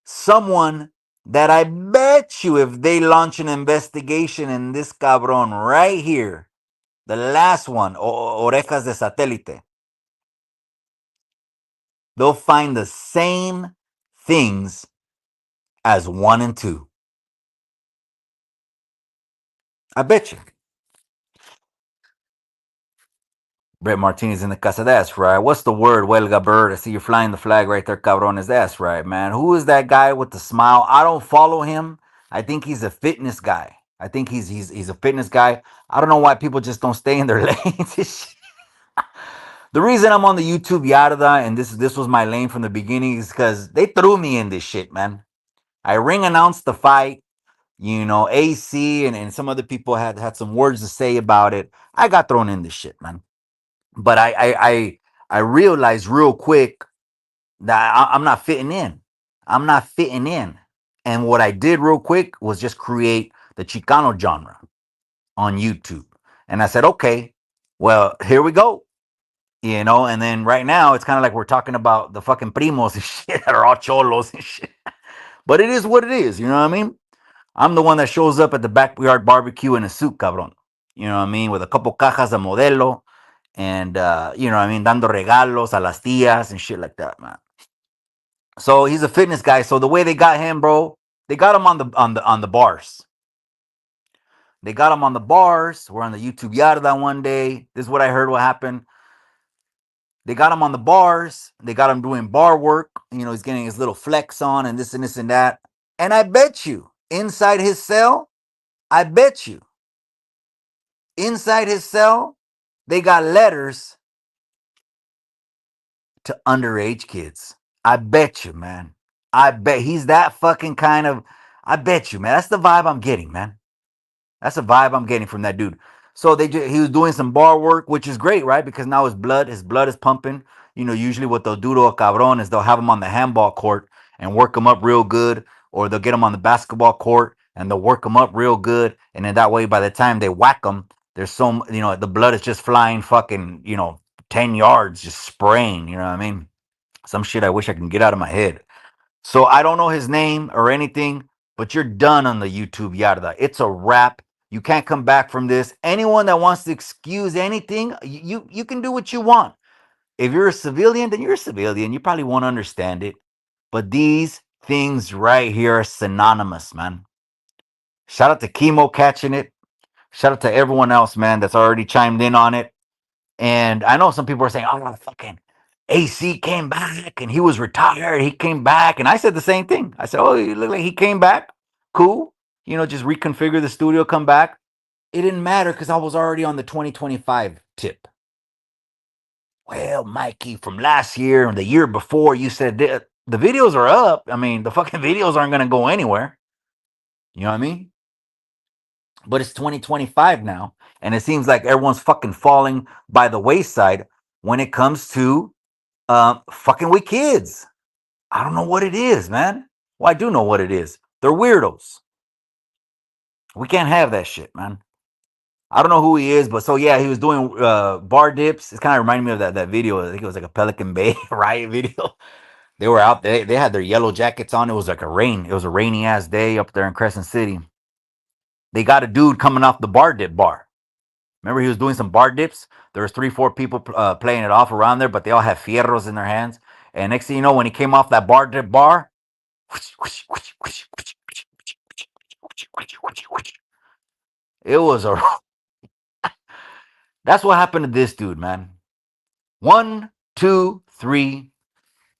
someone that I bet you if they launch an investigation in this cabron right here, the last one, Orejas de Satélite, they'll find the same things as 1 and 2. I bet you. Brett Martinez in the casa. That's right. What's the word, Huelga Bird? I see you're flying the flag right there, cabrones. That's right, man. Who is that guy with the smile? I don't follow him. I think he's a fitness guy. I think he's a fitness guy. I don't know why people just don't stay in their lanes. The reason I'm on the YouTube Yarda and this was my lane from the beginning is because they threw me in this shit, man. I ring announced the fight. You know, AC and some other people had some words to say about it. I got thrown in this shit, man. But I realized real quick that I'm not fitting in. I'm not fitting in. And what I did real quick was just create the Chicano genre on YouTube. And I said, okay, well, here we go. You know, and then right now it's kind of like we're talking about the fucking primos and shit that are all cholos and shit. But it is what it is, you know what I mean? I'm the one that shows up at the backyard barbecue in a suit, cabron. You know what I mean? With a couple cajas de modelo and, you know what I mean? Dando regalos a las tías and shit like that, man. So he's a fitness guy. So the way they got him, bro, they got him on the bars. They got him on the bars. We're on the YouTube Yarda one day. This is what I heard what happened. They got him on the bars. They got him doing bar work. You know, he's getting his little flex on and this and that. And I bet you inside his cell, I bet you inside his cell, they got letters to underage kids. I bet you, man. I bet he's that fucking kind of. I bet you, man. That's the vibe I'm getting, man. That's the vibe I'm getting from that dude. So he was doing some bar work, which is great, right? Because now his blood is pumping. You know, usually what they'll do to a cabron is they'll have him on the handball court and work him up real good, or they'll get him on the basketball court and they'll work him up real good, and then that way, by the time they whack him, there's the blood is just flying fucking 10 yards, just spraying. You know what I mean? Some shit I wish I can get out of my head. So I don't know his name or anything, but you're done on the YouTube Yarda. It's a wrap. You can't come back from this. Anyone that wants to excuse anything, you can do what you want. If you're a civilian, then you're a civilian. You probably won't understand it. But these things right here are synonymous, man. Shout out to Chemo catching it. Shout out to everyone else, man, that's already chimed in on it. And I know some people are saying, oh, fucking AC came back and he was retired. He came back. And I said the same thing. I said, oh, you look like he came back. Cool. Just reconfigure the studio, come back. It didn't matter because I was already on the 2025 tip. Well, Mikey, from last year and the year before, you said the videos are up. I mean, the fucking videos aren't going to go anywhere. You know what I mean? But it's 2025 now. And it seems like everyone's fucking falling by the wayside when it comes to fucking with kids. I don't know what it is, man. Well, I do know what it is. They're weirdos. We can't have that shit, man. I don't know who he is, but so yeah, he was doing bar dips. It's kind of reminding me of that video. I think it was like a Pelican Bay riot video. They were out there. They had their yellow jackets on. It was like it was a rainy ass day up there in Crescent City. They got a dude coming off the bar dip bar. Remember, he was doing some bar dips. There was 3-4 people playing it off around there, but they all had fierros in their hands. And next thing you know, when he came off that bar dip bar, it was a. That's what happened to this dude, man. 1, 2, 3,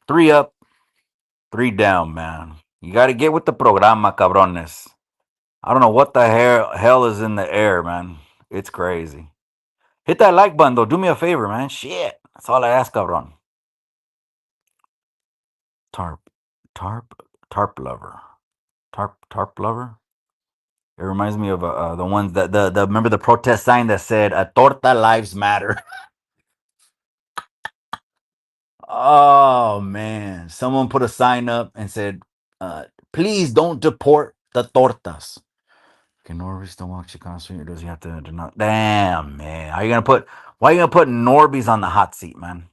3 up, 3 down, man. You got to get with the programa, cabrones. I don't know what the hell is in the air, man. It's crazy. Hit that like button, though. Do me a favor, man. Shit. That's all I ask, cabron. Tarp lover. Tarp lover? It reminds me of the ones that the remember the protest sign that said "Torta Lives Matter." Oh man, someone put a sign up and said, "Please don't deport the tortas." Can Norby's still walk Chicano Street, or does he have to not? Damn man, why are you gonna put Norby's on the hot seat, man?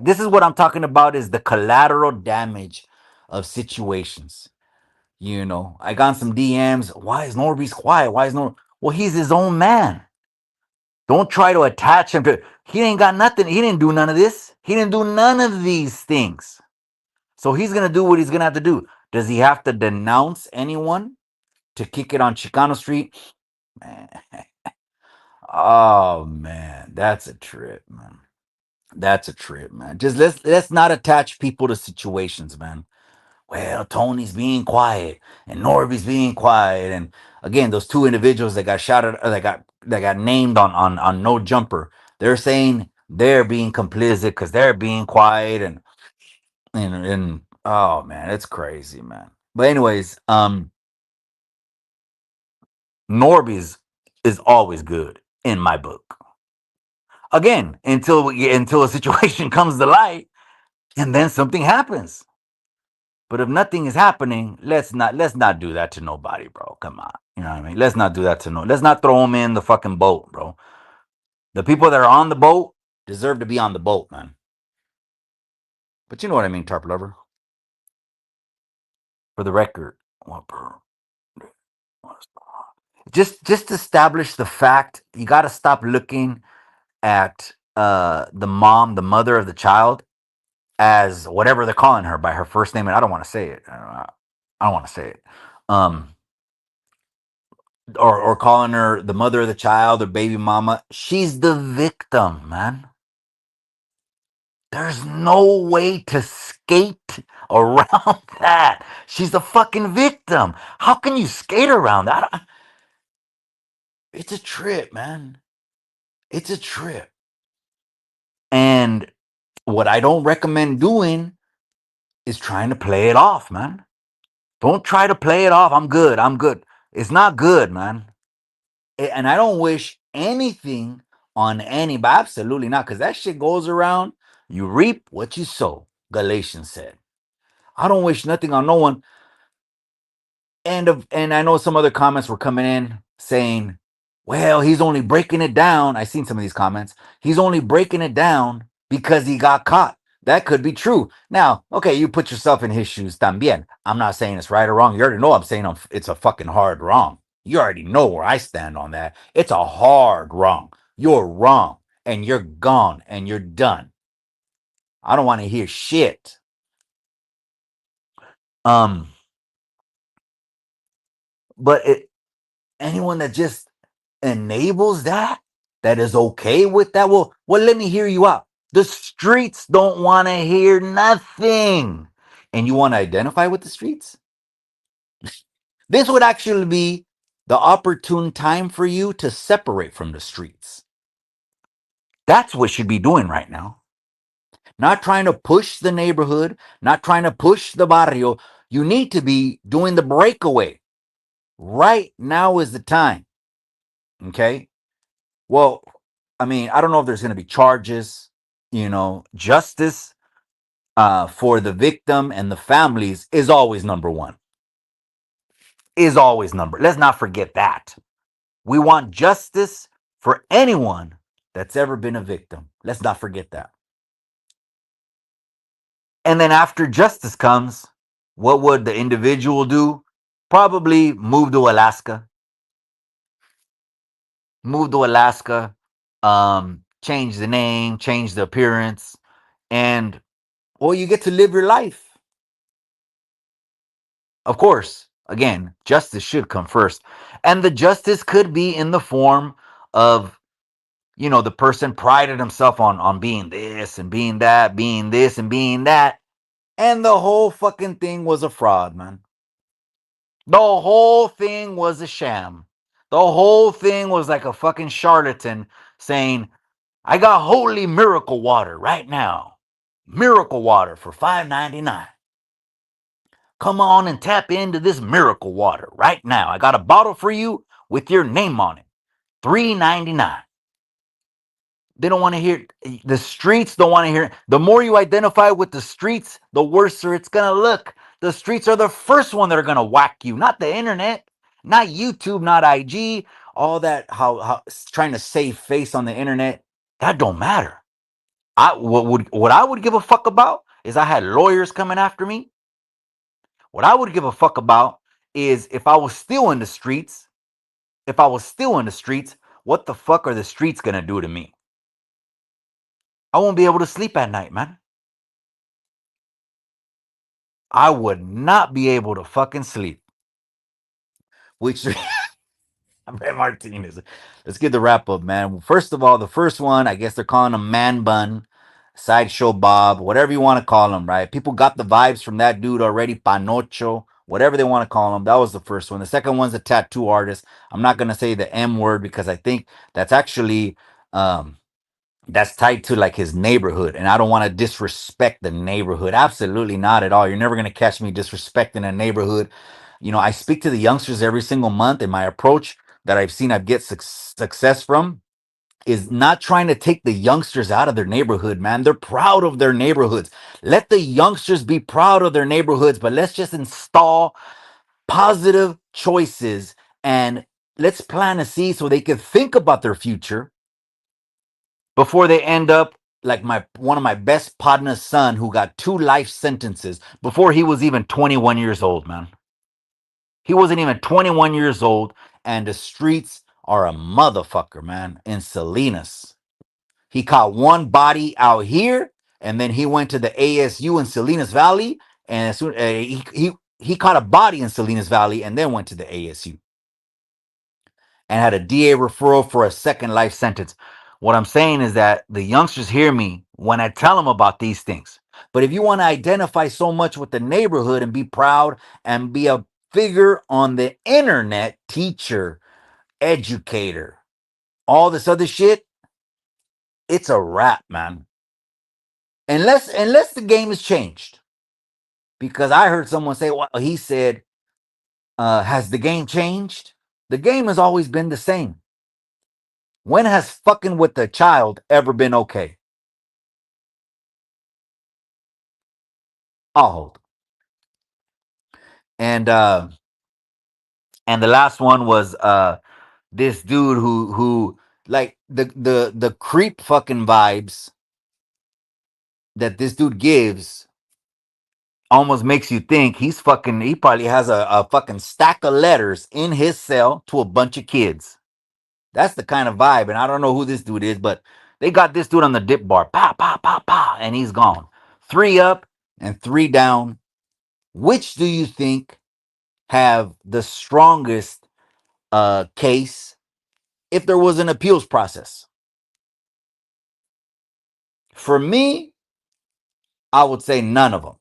This is what I'm talking about, is the collateral damage of situations. I got some DMs. Why is Norby's quiet? Well, he's his own man. Don't try to attach him to. He ain't got nothing. He didn't do none of this. He didn't do none of these things. So he's gonna do what he's gonna have to do. Does he have to denounce anyone to kick it on Chicano Street? man. Oh man, that's a trip, man. That's a trip, man. Just let's not attach people to situations, man. Well, Tony's being quiet and Norby's being quiet, and again, those two individuals that got shot at, that got named on No Jumper, they're saying they're being complicit because they're being quiet, and oh man, it's crazy, man. But anyways, Norby's is always good in my book. Again, until a situation comes to light, and then something happens. But if nothing is happening, let's not do that to nobody, bro. Come on, you know what I mean? Let's not do that to no. Let's not throw them in the fucking boat, bro. The people that are on the boat deserve to be on the boat, man. But you know what I mean, tarp lover. For the record, just establish the fact. You got to stop looking at the mom, the mother of the child, as whatever they're calling her by her first name, and I don't want to say it. I don't want to say it. Or calling her the mother of the child or baby mama. She's the victim, man. There's no way to skate around that. She's the fucking victim. How can you skate around that? It's a trip, man. It's a trip. And what I don't recommend doing is trying to play it off, man. Don't try to play it off. I'm good. I'm good. It's not good, man. And I don't wish anything on anybody. Absolutely not. Because that shit goes around. You reap what you sow. Galatians said. I don't wish nothing on no one. And I know some other comments were coming in saying, well, he's only breaking it down. I seen some of these comments. He's only breaking it down because he got caught. That could be true. Now, okay, you put yourself in his shoes también. I'm not saying it's right or wrong. You already know I'm saying it's a fucking hard wrong. You already know where I stand on that. It's a hard wrong. You're wrong and you're gone and you're done. I don't want to hear shit. But anyone that just enables that is okay with that, well, let me hear you out. The streets don't want to hear nothing. And you want to identify with the streets? This would actually be the opportune time for you to separate from the streets. That's what you should be doing right now. Not trying to push the neighborhood, not trying to push the barrio. You need to be doing the breakaway. Right now is the time. Okay? Well, I mean, I don't know if there's going to be charges, justice for the victim and the families is always number one. Let's not forget that. We want justice for anyone that's ever been a victim. Let's not forget that. And then after justice comes, what would the individual do? Probably move to Alaska. Change the name, change the appearance, and well, you get to live your life. Of course, again, justice should come first. And the justice could be in the form of, the person prided himself on being this and being that, being this and being that. And the whole fucking thing was a fraud, man. The whole thing was a sham. The whole thing was like a fucking charlatan saying, I got holy miracle water right now. Miracle water for $5.99. Come on and tap into this miracle water right now. I got a bottle for you with your name on it. $3.99. They don't want to hear the streets. Don't want to hear. The more you identify with the streets, the worse it's gonna look. The streets are the first one that are gonna whack you, not the internet, not YouTube, not IG. All that how trying to save face on the internet, that don't matter. What I would give a fuck about is I had lawyers coming after me. What I would give a fuck about is if I was still in the streets. What the fuck are the streets gonna do to me? I won't be able to sleep at night, man. I would not be able to fucking sleep. Which Ben Martinez. Let's get the wrap up, man. First of all, the first one, I guess they're calling him Man Bun, Sideshow Bob, whatever you want to call him, right? People got the vibes from that dude already, Panocho, whatever they want to call him. That was the first one. The second one's a tattoo artist. I'm not gonna say the M word because I think that's actually um that's tied to like his neighborhood, and I don't want to disrespect the neighborhood. Absolutely not at all. You're never gonna catch me disrespecting a neighborhood. I speak to the youngsters every single month, and my approach that I've seen I've get success from is not trying to take the youngsters out of their neighborhood, man. They're proud of their neighborhoods. Let the youngsters be proud of their neighborhoods, but let's just install positive choices and let's plant a seed so they can think about their future before they end up like my one of my best partner's son who got 2 life sentences before he was even 21 years old, man. He wasn't even 21 years old, and the streets are a motherfucker, man, in Salinas. He caught one body out here, and then he went to the ASU in Salinas Valley, and as soon he caught a body in Salinas Valley, and then went to the ASU and had a DA referral for a second life sentence. What I'm saying is that the youngsters hear me when I tell them about these things. But if you want to identify so much with the neighborhood and be proud and be a figure on the internet, teacher, educator, all this other shit, it's a wrap, man. Unless the game has changed. Because I heard someone say, well, he said, has the game changed? The game has always been the same. When has fucking with the child ever been okay? I'll hold. And and the last one was this dude who like the creep fucking vibes that this dude gives almost makes you think he probably has a fucking stack of letters in his cell to a bunch of kids. That's the kind of vibe, and I don't know who this dude is, but they got this dude on the dip bar, pa pa pa pa, and he's gone. 3 up and 3 down. Which do you think have the strongest case if there was an appeals process? For me, I would say none of them.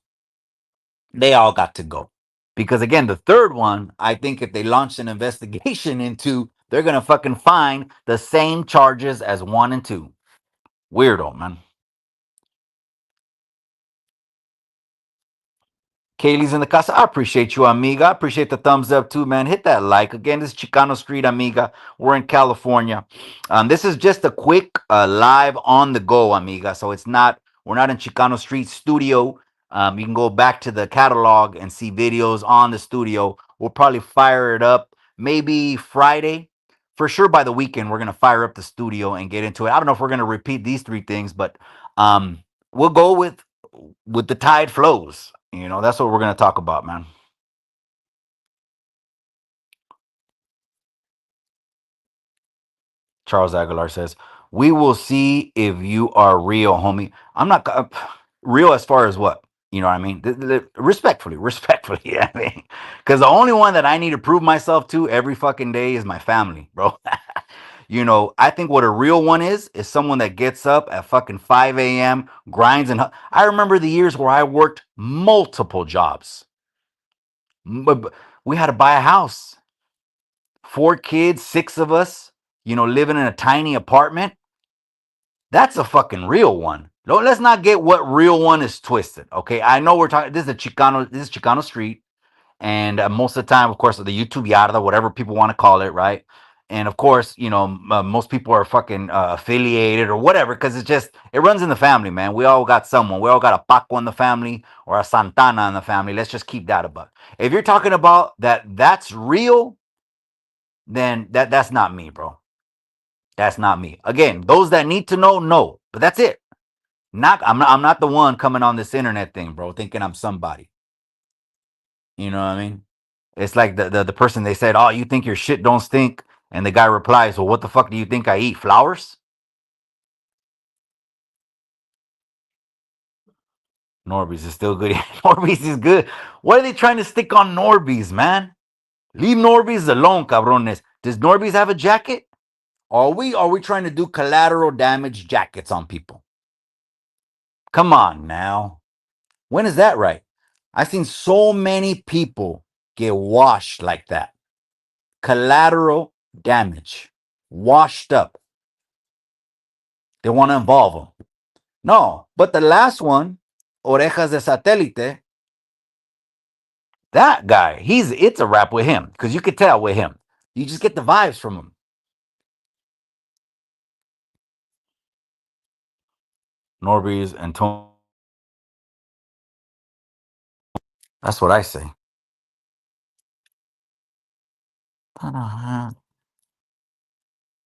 They all got to go. Because again, the third one, I think if they launch an investigation into, they're going to fucking find the same charges as 1 and 2. Weirdo, man. Kaylee's in the casa. I appreciate you, amiga. I appreciate the thumbs up too, man. Hit that like. Again, this is Chicano Street, amiga. We're in California. This is just a quick live on the go, amiga. So we're not in Chicano Street studio. You can go back to the catalog and see videos on the studio. We'll probably fire it up maybe Friday. For sure by the weekend, we're going to fire up the studio and get into it. I don't know if we're going to repeat these 3 things, but we'll go with the tide flows. That's what we're going to talk about, man. Charles Aguilar says, "We will see if you are real, homie." I'm not real as far as what? You know what I mean? Respectfully, respectfully. Yeah, I mean, because the only one that I need to prove myself to every fucking day is my family, bro. I think what a real one is someone that gets up at fucking 5 a.m., grinds and I remember the years where I worked multiple jobs. We had to buy a house. 4 kids, 6 of us, living in a tiny apartment. That's a fucking real one. Let's not get what real one is twisted. Okay. I know we're talking, this is Chicano Street. And most of the time, of course, the YouTube Yarda, whatever people want to call it, right? And of course, most people are fucking affiliated or whatever, because it runs in the family, man. We all got someone. We all got a Paco in the family or a Santana in the family. Let's just keep that about. If you're talking about that's real, then that's not me, bro. That's not me. Again, those that need to know, but that's it. I'm not the one coming on this internet thing, bro, thinking I'm somebody. You know what I mean? It's like the person they said, "Oh, you think your shit don't stink?" And the guy replies, "Well, what the fuck do you think I eat? Flowers?" Norby's is still good. Norby's is good. What are they trying to stick on Norby's, man? Leave Norby's alone, cabrones. Does Norby's have a jacket? Are we trying to do collateral damage jackets on people? Come on now. When is that right? I've seen so many people get washed like that. Collateral damage. Washed up. They want to involve them. No, but the last one, Orejas de Satélite, that guy, it's a rap with him because you could tell with him. You just get the vibes from him. Norby's and Tony. That's what I say.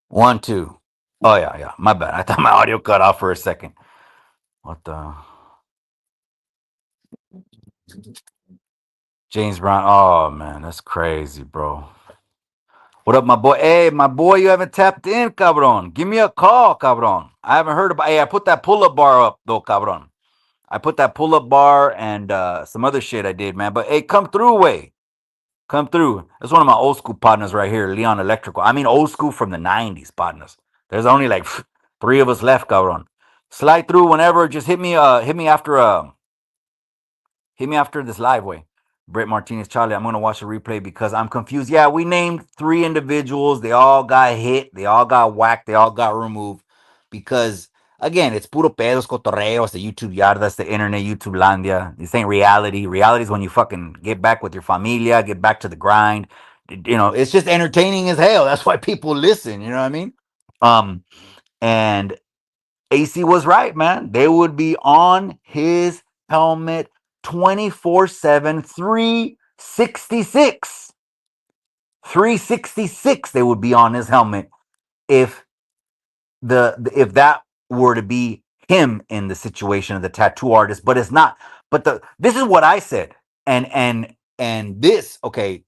One, two. Oh yeah. My bad. I thought my audio cut off for a second. What the James Brown? Oh man, that's crazy, bro. What up, my boy? Hey, my boy, you haven't tapped in, cabron. Give me a call, cabron. I haven't heard about. Hey, I put that pull-up bar up though, cabron. I put that pull-up bar and some other shit I did, man. But hey, come through, way. Come through. That's one of my old school partners right here, Leon Electrical. I mean, old school from the '90s partners. There's only like 3 of us left, cabron. Slide through whenever. Just hit me after this live way. Brett Martinez, Charlie, I'm going to watch the replay because I'm confused. Yeah, we named 3 individuals. They all got hit. They all got whacked. They all got removed because, again, it's puro pedos, cotorreo. It's the YouTube Yarda. It's the internet, YouTube Landia. This ain't reality. Reality is when you fucking get back with your familia, get back to the grind. You know, it's just entertaining as hell. That's why people listen. You know what I mean? And AC was right, man. They would be on his helmet 24/7, 366. 366 they would be on his helmet if if that were to be him in the situation of the tattoo artist, but it's not. But this is what I said. And this, okay,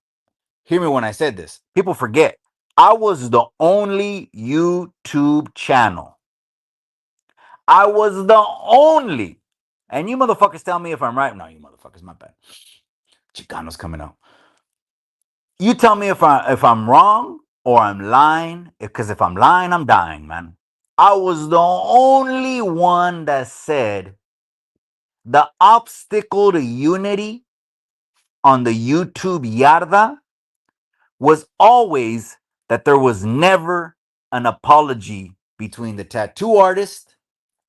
hear me when I said this. People forget. I was the only YouTube channel. I was the only. And you motherfuckers tell me if I'm right. No, you motherfuckers, my bad. Chicano's coming out. You tell me if I'm wrong or I'm lying. Because if I'm lying, I'm dying, man. I was the only one that said the obstacle to unity on the YouTube Yarda was always that there was never an apology between the tattoo artist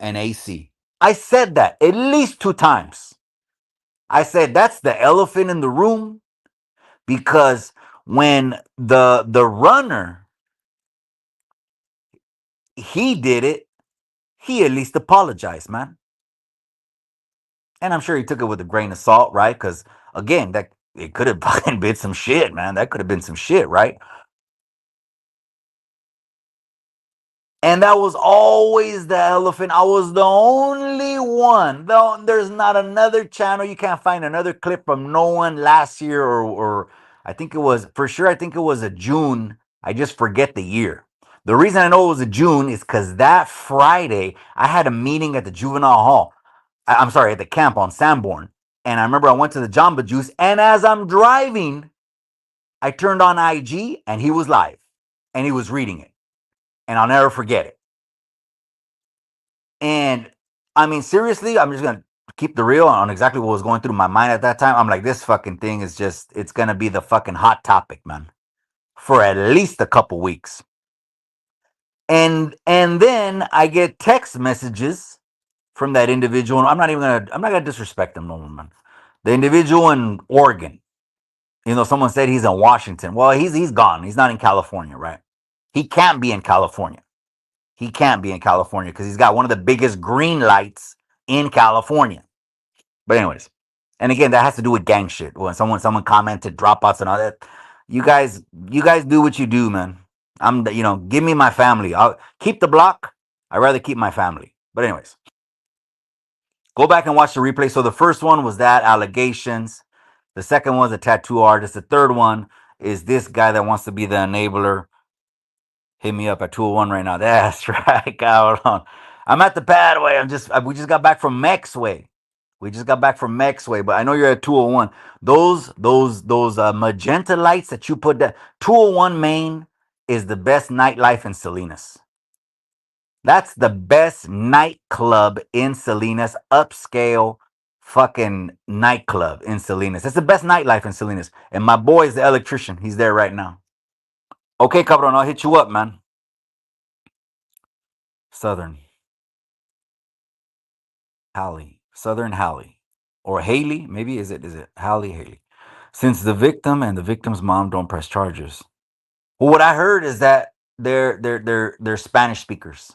and AC. I said that at least 2 times. I said that's the elephant in the room because when the runner he did it, he at least apologized, man. And I'm sure he took it with a grain of salt, right? Because again, that it could have fucking been some shit, man. That could have been some shit, right? And that was always the elephant. I was the only one. Though there's not another channel. You can't find another clip from no one last year or I think it was for sure. I think it was a June. I just forget the year. The reason I know it was a June is because that Friday I had a meeting at the juvenile hall. I'm sorry, at the camp on Sanborn. And I remember I went to the Jamba Juice. And as I'm driving, I turned on IG and he was live and he was reading it. And I'll never forget it. And I mean, seriously, I'm just going to keep the real on exactly what was going through my mind at that time. I'm like, this fucking thing is just, it's going to be the fucking hot topic, man, for at least a couple weeks. And then I get text messages from that individual. And I'm not going to disrespect them no more, man. The individual in Oregon. You know, someone said he's in Washington. Well, he's gone. He's not in California, right? He can't be in California. He can't be in California because he's got one of the biggest green lights in California. But anyways, and again, that has to do with gang shit. When someone commented dropouts and all that, you guys do what you do, man. Give me my family. I'll keep the block. I'd rather keep my family. But anyways, go back and watch the replay. So the first one was that allegations. The second one was a tattoo artist. The third one is this guy that wants to be the enabler. Hit me up at 201 right now. That's right. Hold on. I'm at the Padway. We just got back from Mexway. But I know you're at 201. Those magenta lights that you put that 201 Main is the best nightlife in Salinas. That's the best nightclub in Salinas, upscale fucking nightclub in Salinas. It's the best nightlife in Salinas. And my boy is the electrician. He's there right now. Okay, cabron, I'll hit you up, man. Southern Hallie. Or Haley, maybe is it Haley? Since the victim and the victim's mom don't press charges. Well, what I heard is that they're Spanish speakers.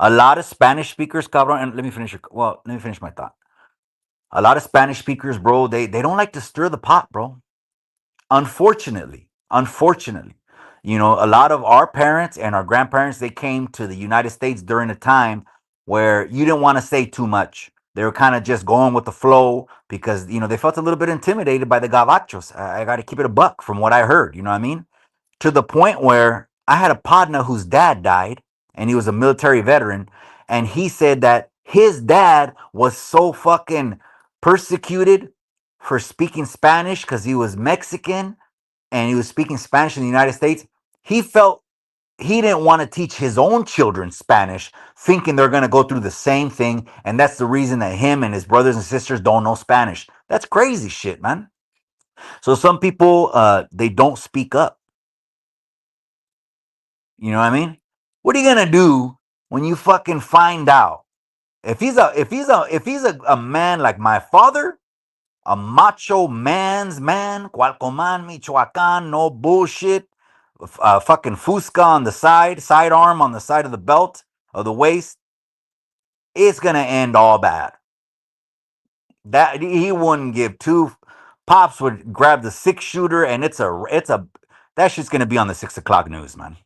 A lot of Spanish speakers, cabron, and let me finish my thought. A lot of Spanish speakers, bro, they don't like to stir the pot, bro. Unfortunately, you know, a lot of our parents and our grandparents, they came to the United States during a time where you didn't want to say too much. They were kind of just going with the flow because, you know, they felt a little bit intimidated by the gabachos. I got to keep it a buck from what I heard, you know what I mean? To the point where I had a partner whose dad died and he was a military veteran. And he said that his dad was so fucking persecuted for speaking Spanish because he was Mexican and he was speaking Spanish in the United States. He felt he didn't want to teach his own children Spanish, thinking they're going to go through the same thing. And that's the reason that him and his brothers and sisters don't know Spanish. That's crazy shit, man. So some people, they don't speak up. You know what I mean? What are you going to do when you fucking find out? If he's a man like my father, a macho man's man, Cualcoman, Michoacan, no bullshit, fucking Fusca on the sidearm on the side of the belt of the waist, it's gonna end all bad. That he wouldn't give two. Pops would grab the 6-shooter, and that shit's gonna be on the 6 o'clock news, man.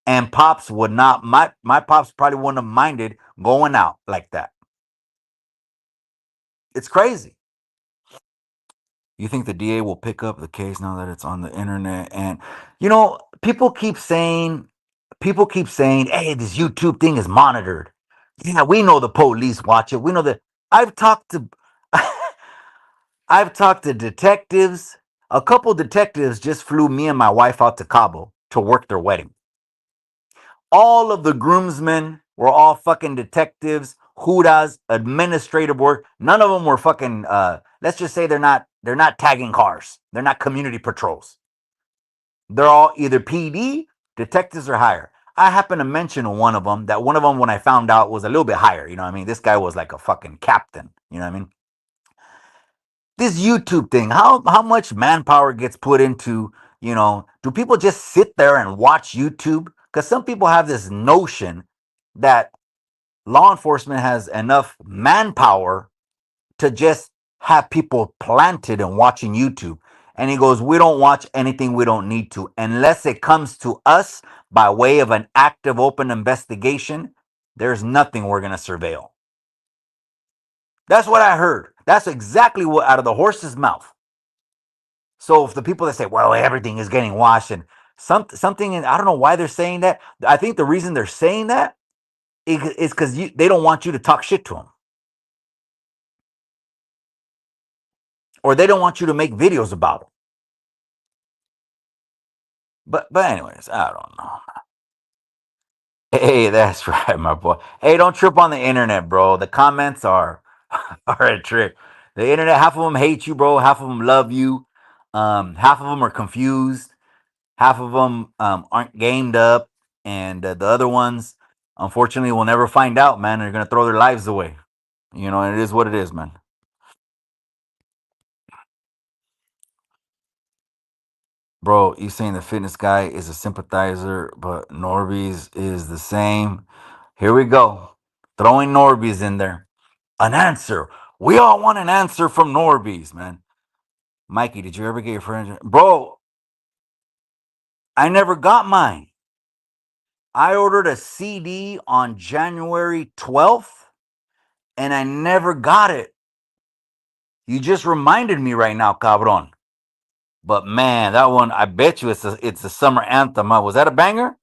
And Pops would not. My Pops probably wouldn't have minded going out like that. It's crazy. You think the DA will pick up the case now that it's on the internet? And, you know, people keep saying, hey, this YouTube thing is monitored. Yeah, we know the police watch it. We know that. I've talked to detectives. A couple detectives just flew me and my wife out to Cabo to work their wedding. All of the groomsmen were all fucking detectives, juras, administrative work. None of them were fucking, let's just say they're not tagging cars. They're not community patrols. They're all either PD, detectives, or higher. I happen to mention one of them, when I found out was a little bit higher. You know what I mean? This guy was like a fucking captain. You know what I mean? This YouTube thing, how much manpower gets put into, you know, do people just sit there and watch YouTube? Because some people have this notion that law enforcement has enough manpower to just have people planted and watching YouTube. And he goes, we don't watch anything we don't need to. Unless it comes to us by way of an active, open investigation, there's nothing we're going to surveil. That's what I heard. That's exactly what out of the horse's mouth. So if the people that say, well, everything is getting watched and something, and I don't know why they're saying that. I think the reason they're saying that is because they don't want you to talk shit to them. Or they don't want you to make videos about them. But anyways, I don't know. Hey, that's right, my boy. Hey, don't trip on the internet, bro. The comments are a trick. The internet, half of them hate you, bro. Half of them love you. Half of them are confused. Half of them aren't gamed up, and the other ones, unfortunately, will never find out, man. They're gonna throw their lives away. You know, and it is what it is, man. Bro, you saying the fitness guy is a sympathizer, but Norby's is the same. Here we go. Throwing Norby's in there. An answer. We all want an answer from Norby's, man. Mikey, did you ever get your friend? Bro, I never got mine. I ordered a CD on January 12th, and I never got it. You just reminded me right now, cabron. But man, that one, I bet you it's a summer anthem. Was that a banger?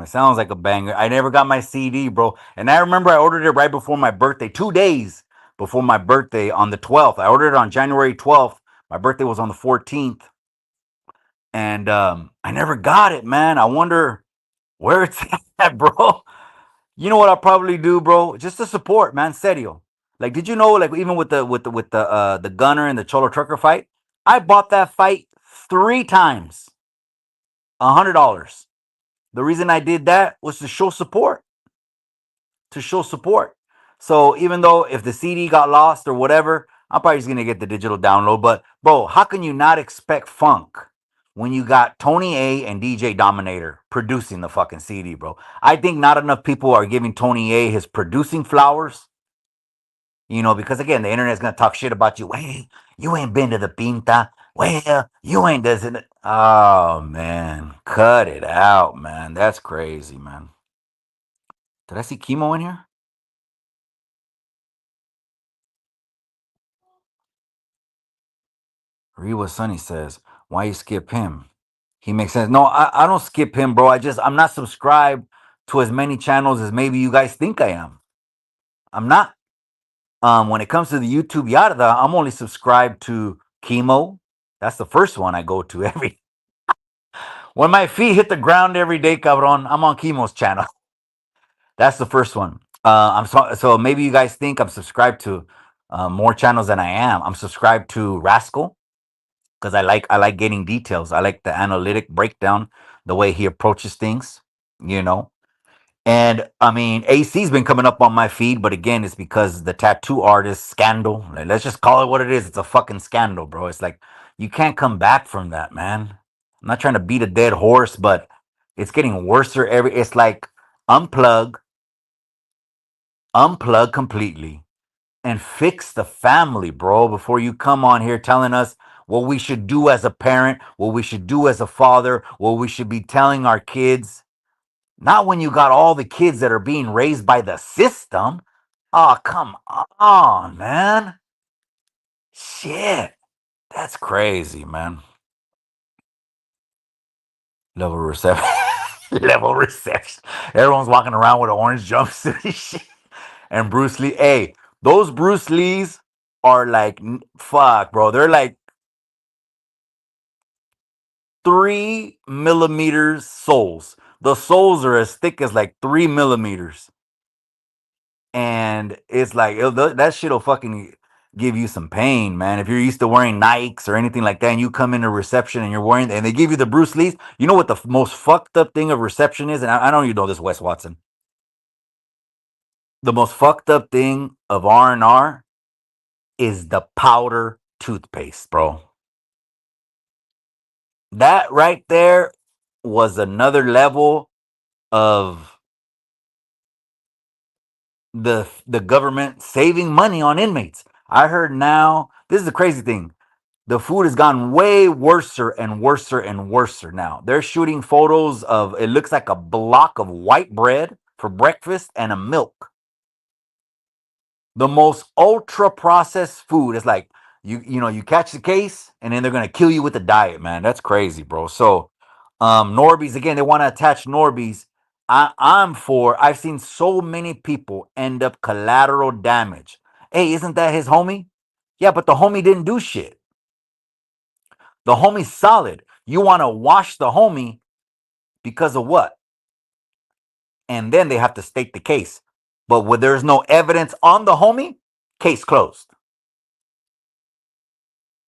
sounds like a banger. I never got my CD, bro. And I remember I ordered it right before my birthday, 2 days before my birthday on the 12th. I ordered it on January 12th. My birthday was on the 14th. And I never got it, man. I wonder where it's at, bro. You know what I'll probably do, bro? Just to support, man. Serio. Like, did you know, like, even with the gunner and the Cholo trucker fight, I bought that fight 3 times, $100. The reason I did that was to show support. To show support. So even though if the CD got lost or whatever, I'm probably just gonna get the digital download. But bro, how can you not expect funk when you got Tony A and DJ Dominator producing the fucking CD, bro? I think not enough people are giving Tony A his producing flowers. You know, because again, the internet's gonna talk shit about you. Hey, you ain't been to the Pinta. Well, you ain't doesn't. Oh man, cut it out, man. That's crazy, man. Did I see Chemo in here? Read what Sonny says. Why you skip him? He makes sense. No, I don't skip him, bro. I'm not subscribed to as many channels as maybe you guys think I am. I'm not. When it comes to the YouTube Yarda, I'm only subscribed to Chemo. That's the first one I go to every. When my feet hit the ground every day, cabron, I'm on Chemo's channel. That's the first one. So maybe you guys think I'm subscribed to more channels than I am. I'm subscribed to Rascal because I like getting details. I like the analytic breakdown, the way he approaches things, you know. And I mean, AC's been coming up on my feed, but again, it's because the tattoo artist scandal. Like, let's just call it what it is. It's a fucking scandal, bro. It's like you can't come back from that, man. I'm not trying to beat a dead horse, but it's getting worse. It's like unplug, unplug completely, and fix the family, bro, before you come on here telling us what we should do as a parent, what we should do as a father, what we should be telling our kids. Not when you got all the kids that are being raised by the system. Oh, come on, man. Shit. That's crazy, man. Level reception. Level reception. Everyone's walking around with an orange jumpsuit and shit. And Bruce Lee. Hey, those Bruce Lees are like, fuck, bro. They're like 3 millimeters soles. The soles are as thick as like 3 millimeters. And it's like that shit'll fucking give you some pain, man. If you're used to wearing Nikes or anything like that, and you come into reception and you're wearing, and they give you the Bruce Lee's, you know what the most fucked up thing of reception is? And I don't even know this, Wes Watson. The most fucked up thing of R&R is the powder toothpaste, bro. That right there was another level of the government saving money on inmates. I heard now, this is the crazy thing. The food has gotten way worser and worser and worser now. They're shooting photos of it looks like a block of white bread for breakfast and a milk. The most ultra processed food is like you catch the case and then they're gonna kill you with the diet, man. That's crazy, bro. So Norby's again, they want to attach Norby's. I've seen so many people end up collateral damage. Hey, isn't that his homie? Yeah, but the homie didn't do shit. The homie's solid. You want to wash the homie because of what? And then they have to state the case. But when there's no evidence on the homie, case closed.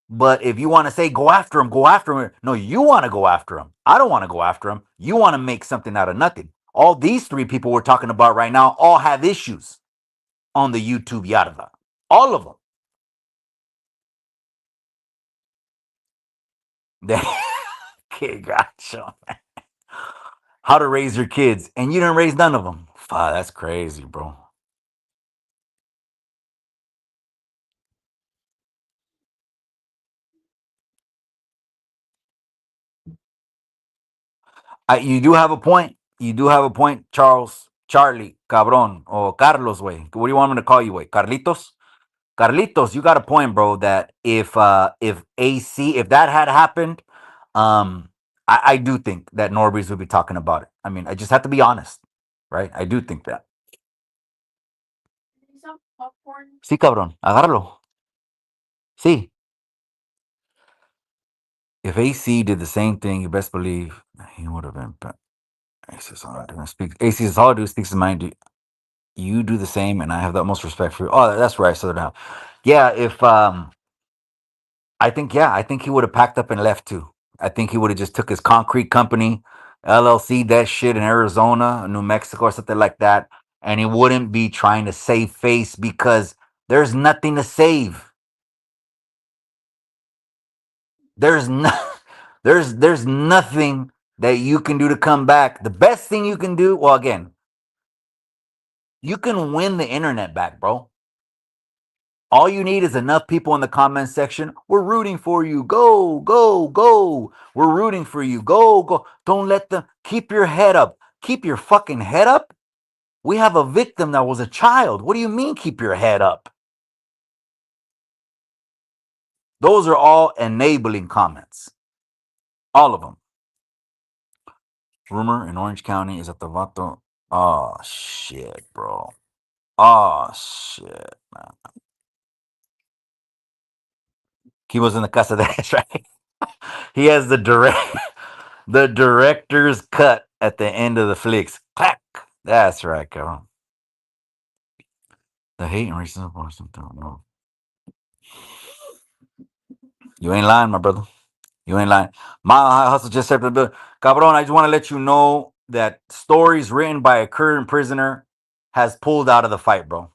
But if you want to say go after him, go after him. No, you want to go after him. I don't want to go after him. You want to make something out of nothing. All these 3 people we're talking about right now all have issues on the YouTube Yarda. All of them. Okay, gotcha. How to raise your kids, and you didn't raise none of them. Fuck, that's crazy, bro. You do have a point. You do have a point, Charles, Charlie, Cabron, or Carlos, way. What do you want me to call you, way? Carlitos? Carlitos, you got a point, bro. That if AC, if that had happened, um, I do think that Norby's would be talking about it. I mean, I just have to be honest, right? I do think that. Sí, cabrón, agárralo. Sí. If AC did the same thing, you best believe he would have been. AC is all I do. AC is all I do. Speaks his mind. You do the same, and I have the utmost respect for you. Oh, that's right. So now, yeah. If I think he would have packed up and left too. I think he would have just took his concrete company, LLC, that shit in Arizona, New Mexico, or something like that, and he wouldn't be trying to save face because there's nothing to save. There's no, there's nothing that you can do to come back. The best thing you can do, well, again, you can win the internet back, bro. All you need is enough people in the comment section. We're rooting for you. Go, go, go. We're rooting for you. Go, go. Don't let them keep your head up. Keep your fucking head up. We have a victim that was a child. What do you mean keep your head up? Those are all enabling comments. All of them. Rumor in Orange County is that the vato. Oh shit, bro. Oh shit, man. He was in the casa de right? He has the director's cut at the end of the flicks. Clack. That's right, Carol. The hate and racism or something. No. You ain't lying, my brother. You ain't lying. Mile High Hustle just said, Cabron, I just want to let you know that stories written by a current prisoner has pulled out of the fight, bro.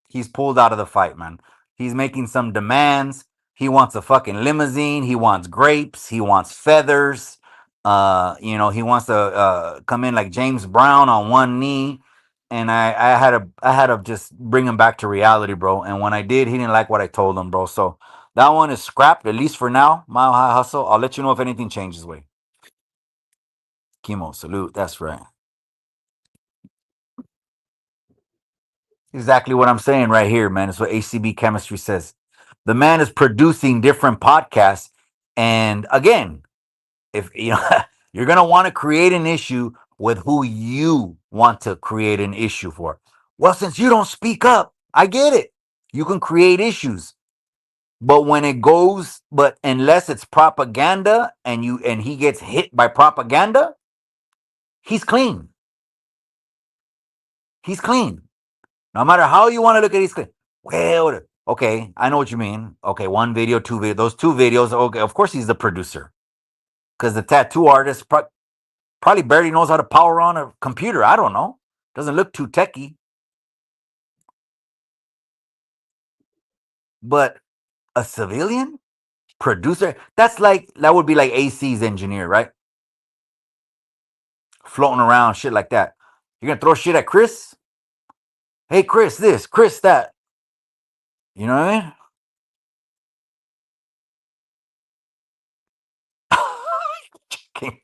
He's pulled out of the fight, man. He's making some demands. He wants a fucking limousine. He wants grapes. He wants feathers. He wants to come in like James Brown on one knee. And I had to just bring him back to reality, bro. And when I did, he didn't like what I told him, bro. So that one is scrapped, at least for now. Mile High Hustle. I'll let you know if anything changes, way. Chemo, salute. That's right. Exactly what I'm saying right here, man. It's what ACB chemistry says. The man is producing different podcasts. And again, if you're gonna want to create an issue with who you want to create an issue for. Well, since you don't speak up, I get it. You can create issues. But but unless it's propaganda and he gets hit by propaganda, he's clean. He's clean. No matter how you want to look at it, well, okay, I know what you mean. Okay, one video, two videos, those two videos. Okay, of course he's the producer because the tattoo artist probably barely knows how to power on a computer. I don't know. Doesn't look too techy. But a civilian producer, that would be like AC's engineer, right? Floating around, shit like that. You're gonna throw shit at Chris? Hey, Chris, this, Chris, that. You know what I mean?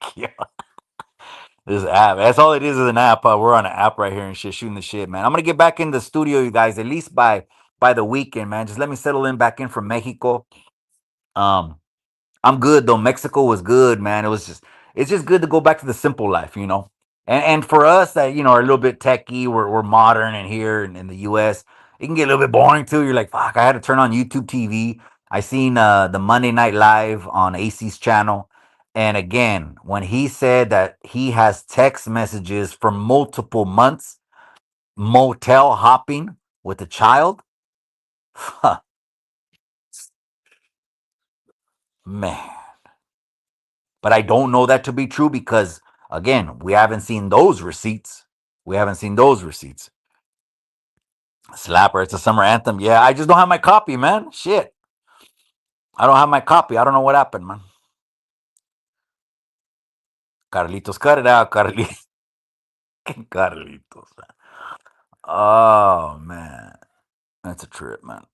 This app. That's all it is an app. We're on an app right here and shit, shooting the shit, man. I'm gonna get back in the studio, you guys, at least by the weekend, man. Just let me settle in back in from Mexico. Um, I'm good though. Mexico was good, man. It's just good to go back to the simple life, you know. And for us that are a little bit techie, we're modern and here in the US, it can get a little bit boring too. You're like, fuck, I had to turn on YouTube TV. I seen the Monday Night Live on AC's channel. And again, when he said that he has text messages for multiple months, motel hopping with a child, man. But I don't know that to be true because, again, we haven't seen those receipts. We haven't seen those receipts. Slapper, it's a summer anthem. Yeah, I just don't have my copy, man. Shit. I don't have my copy. I don't know what happened, man. Carlitos, cut it out, Carlitos. Carlitos. Oh, man. That's a trip, man.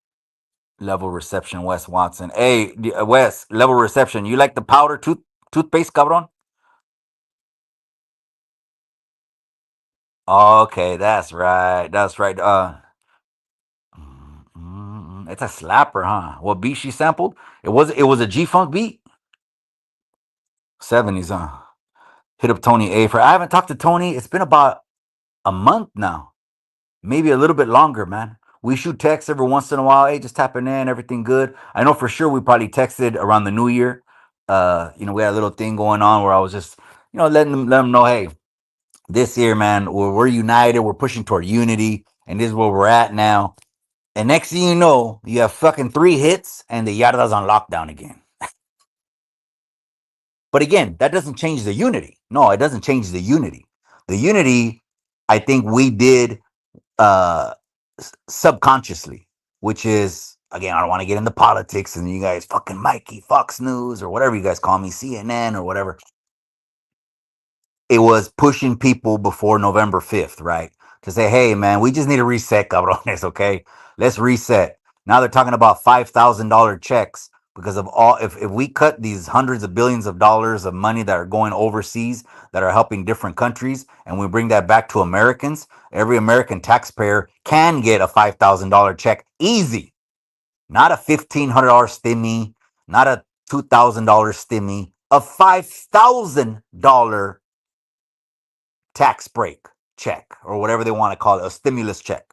Level reception, Wes Watson. Hey, Wes, level reception. You like the powder toothpaste, cabron? Okay, that's right. That's right. It's a slapper, huh? What beat she sampled? It was a G Funk beat. 70s, huh? Hit up Tony A for. I haven't talked to Tony. It's been about a month now, maybe a little bit longer, man. We shoot texts every once in a while. Hey, just tapping in, everything good. I know for sure we probably texted around the new year. We had a little thing going on where I was just, let them know, hey, this year, man, we're united. We're pushing toward unity, and this is where we're at now. And next thing you know, you have fucking 3 hits, and the Yarda's on lockdown again. But again, that doesn't change the unity. No, it doesn't change the unity. The unity, I think we did uh subconsciously, which is, again, I don't want to get into politics and you guys fucking Mikey, Fox News, or whatever you guys call me, CNN or whatever. It was pushing people before November 5th, right? To say, hey, man, we just need to reset, cabrones, okay? Let's reset. Now they're talking about $5,000 checks because of all, if we cut these hundreds of billions of dollars of money that are going overseas, that are helping different countries, and we bring that back to Americans, every American taxpayer can get a $5,000 check easy. Not a $1,500 stimmy, not a $2,000 stimmy, a $5,000 tax break check, or whatever they want to call it, a stimulus check.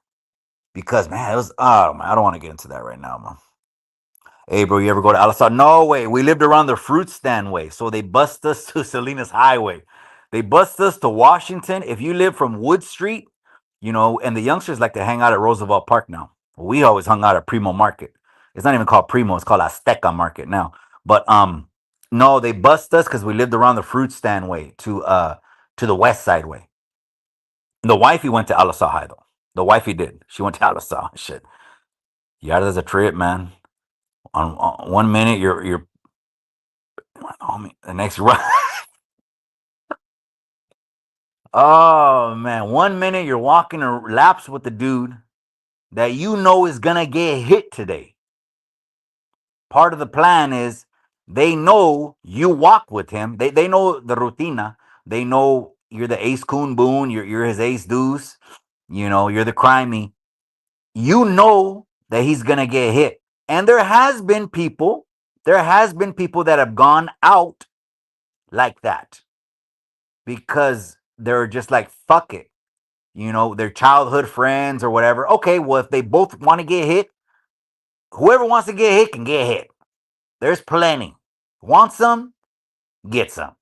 Because, man, it was, oh, man, I don't want to get into that right now, man. Hey, bro, you ever go to Alisal? No way. We lived around the fruit stand way. So they bust us to Salinas Highway. They bust us to Washington. If you live from Wood Street, and the youngsters like to hang out at Roosevelt Park now. We always hung out at Primo Market. It's not even called Primo. It's called Azteca Market now. But no, they bust us because we lived around the fruit stand way to the West Side way. The wifey went to Alisal High, though. The wifey did. She went to Alisal. Shit. Yarda's a trip, man. On 1 minute, you're homie. The next run. Oh man, 1 minute you're walking laps with the dude that is gonna get hit today. Part of the plan is they know you walk with him. They know the rutina. They know you're the ace coon boon. You're his ace deuce. You're the crimey. You know that he's gonna get hit. And there has been people that have gone out like that because they're just like, fuck it. Their childhood friends or whatever. Okay, well, if they both want to get hit, whoever wants to get hit can get hit. There's plenty. Want some? Get some.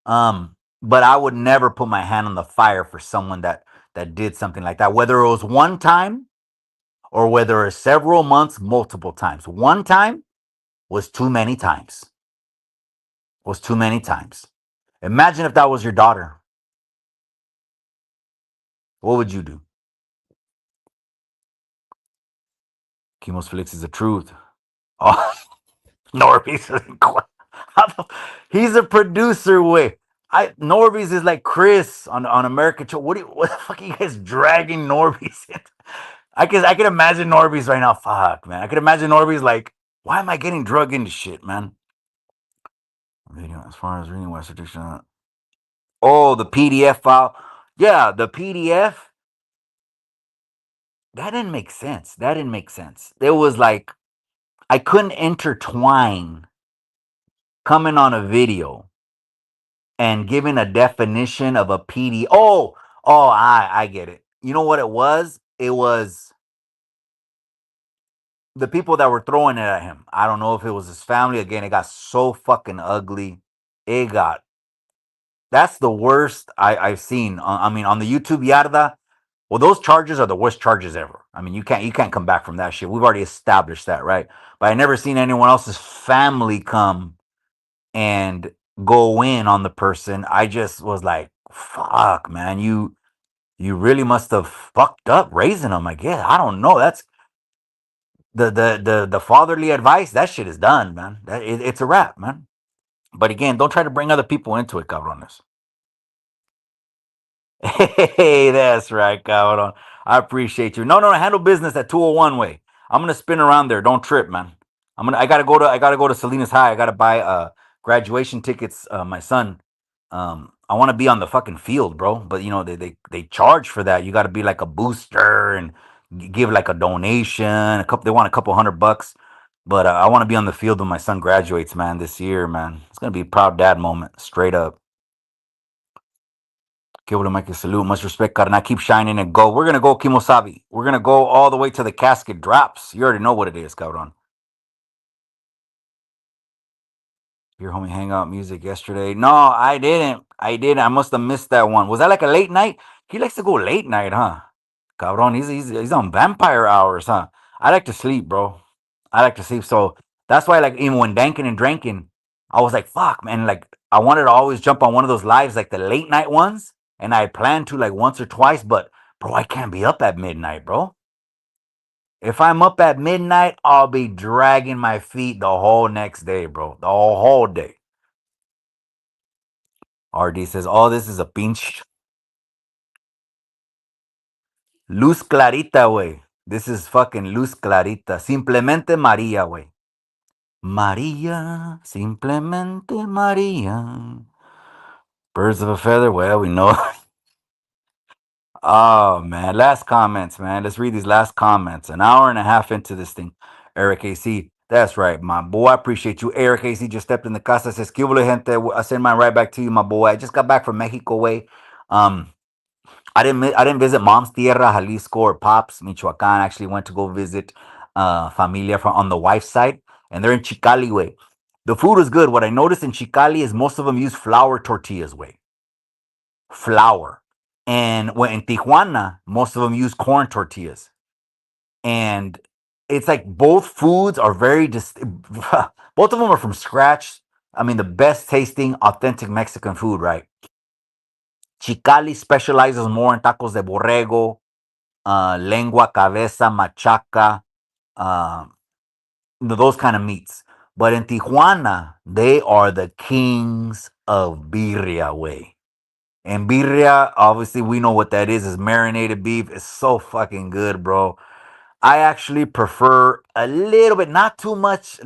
But I would never put my hand on the fire for someone that did something like that, whether it was one time or whether it's several months, multiple times. One time was too many times. Was too many times. Imagine if that was your daughter. What would you do? Kimos Felix is the truth. Oh, Norby's he's a producer. Norby's is like Chris on American Show. What the fuck are you guys dragging Norby's in? I can imagine Norby's right now. Fuck, man. I can imagine Norby's like, why am I getting drugged into shit, man? As far as reading Western Dictionary. Oh, the PDF file. Yeah, the PDF. That didn't make sense. It was like I couldn't intertwine coming on a video and giving a definition of a PD. I get it. You know what it was? It was the people that were throwing it at him. I don't know if it was his family. Again, it got so fucking ugly. That's the worst I've seen. On the YouTube Yarda. Well, those charges are the worst charges ever. I mean, you can't come back from that shit. We've already established that, right? But I never seen anyone else's family come and go in on the person. I just was like, fuck, man, you really must have fucked up raising them, I guess. I don't know. That's the fatherly advice. That shit is done, man. It's a wrap, man. But again, don't try to bring other people into it, cabrones. Hey, that's right, cabrón. I appreciate you. No, handle business at 201 way. I'm gonna spin around there. Don't trip, man. I gotta go to Salinas High. I gotta buy graduation tickets. My son. I want to be on the fucking field, bro. But they charge for that. You gotta be like a booster and give like a donation. They want a couple $100. But I want to be on the field when my son graduates, man, this year, man. It's going to be a proud dad moment, straight up. Que bueno, Mike, salute. Much respect, carnal. Keep shining and go. We're going to go, Kimosabi. We're going to go all the way to the casket drops. You already know what it is, cabron. Your homie hangout music yesterday. No, I didn't. I must have missed that one. Was that like a late night? He likes to go late night, huh? Cabron, he's on vampire hours, huh? I like to sleep, bro. I like to sleep. So that's why, like, even when danking and drinking, I was like, fuck, man. Like, I wanted to always jump on one of those lives, like the late night ones. And I planned to like once or twice, but bro, I can't be up at midnight, bro. If I'm up at midnight, I'll be dragging my feet the whole next day, bro. The whole day. RD says, oh, this is a pinch. Luz clarita, way. This is fucking luz clarita. Simplemente María, way. María, simplemente María. Birds of a feather. Well, we know. Oh man, last comments, man. Let's read these last comments. An hour and a half into this thing. Eric AC. That's right, my boy. I appreciate you. Eric AC just stepped in the casa. Says, "Que hubo, gente." I send mine right back to you, my boy. I just got back from Mexico way. I didn't visit Mom's Tierra, Jalisco, or Pops, Michoacan. I actually went to go visit familia from on the wife's side, and they're in Chicali way. The food was good. What I noticed in Chicali is most of them use flour tortillas way. Flour. And when in Tijuana, most of them use corn tortillas. And it's like both foods are very both of them are from scratch. I mean, the best tasting, authentic Mexican food, right? Chicali specializes more in tacos de borrego, lengua, cabeza, machaca, uh, those kind of meats. But in Tijuana, they are the kings of birria way. And birria, obviously, we know what that is marinated beef. It's so fucking good, bro. I actually prefer a little bit, not too much,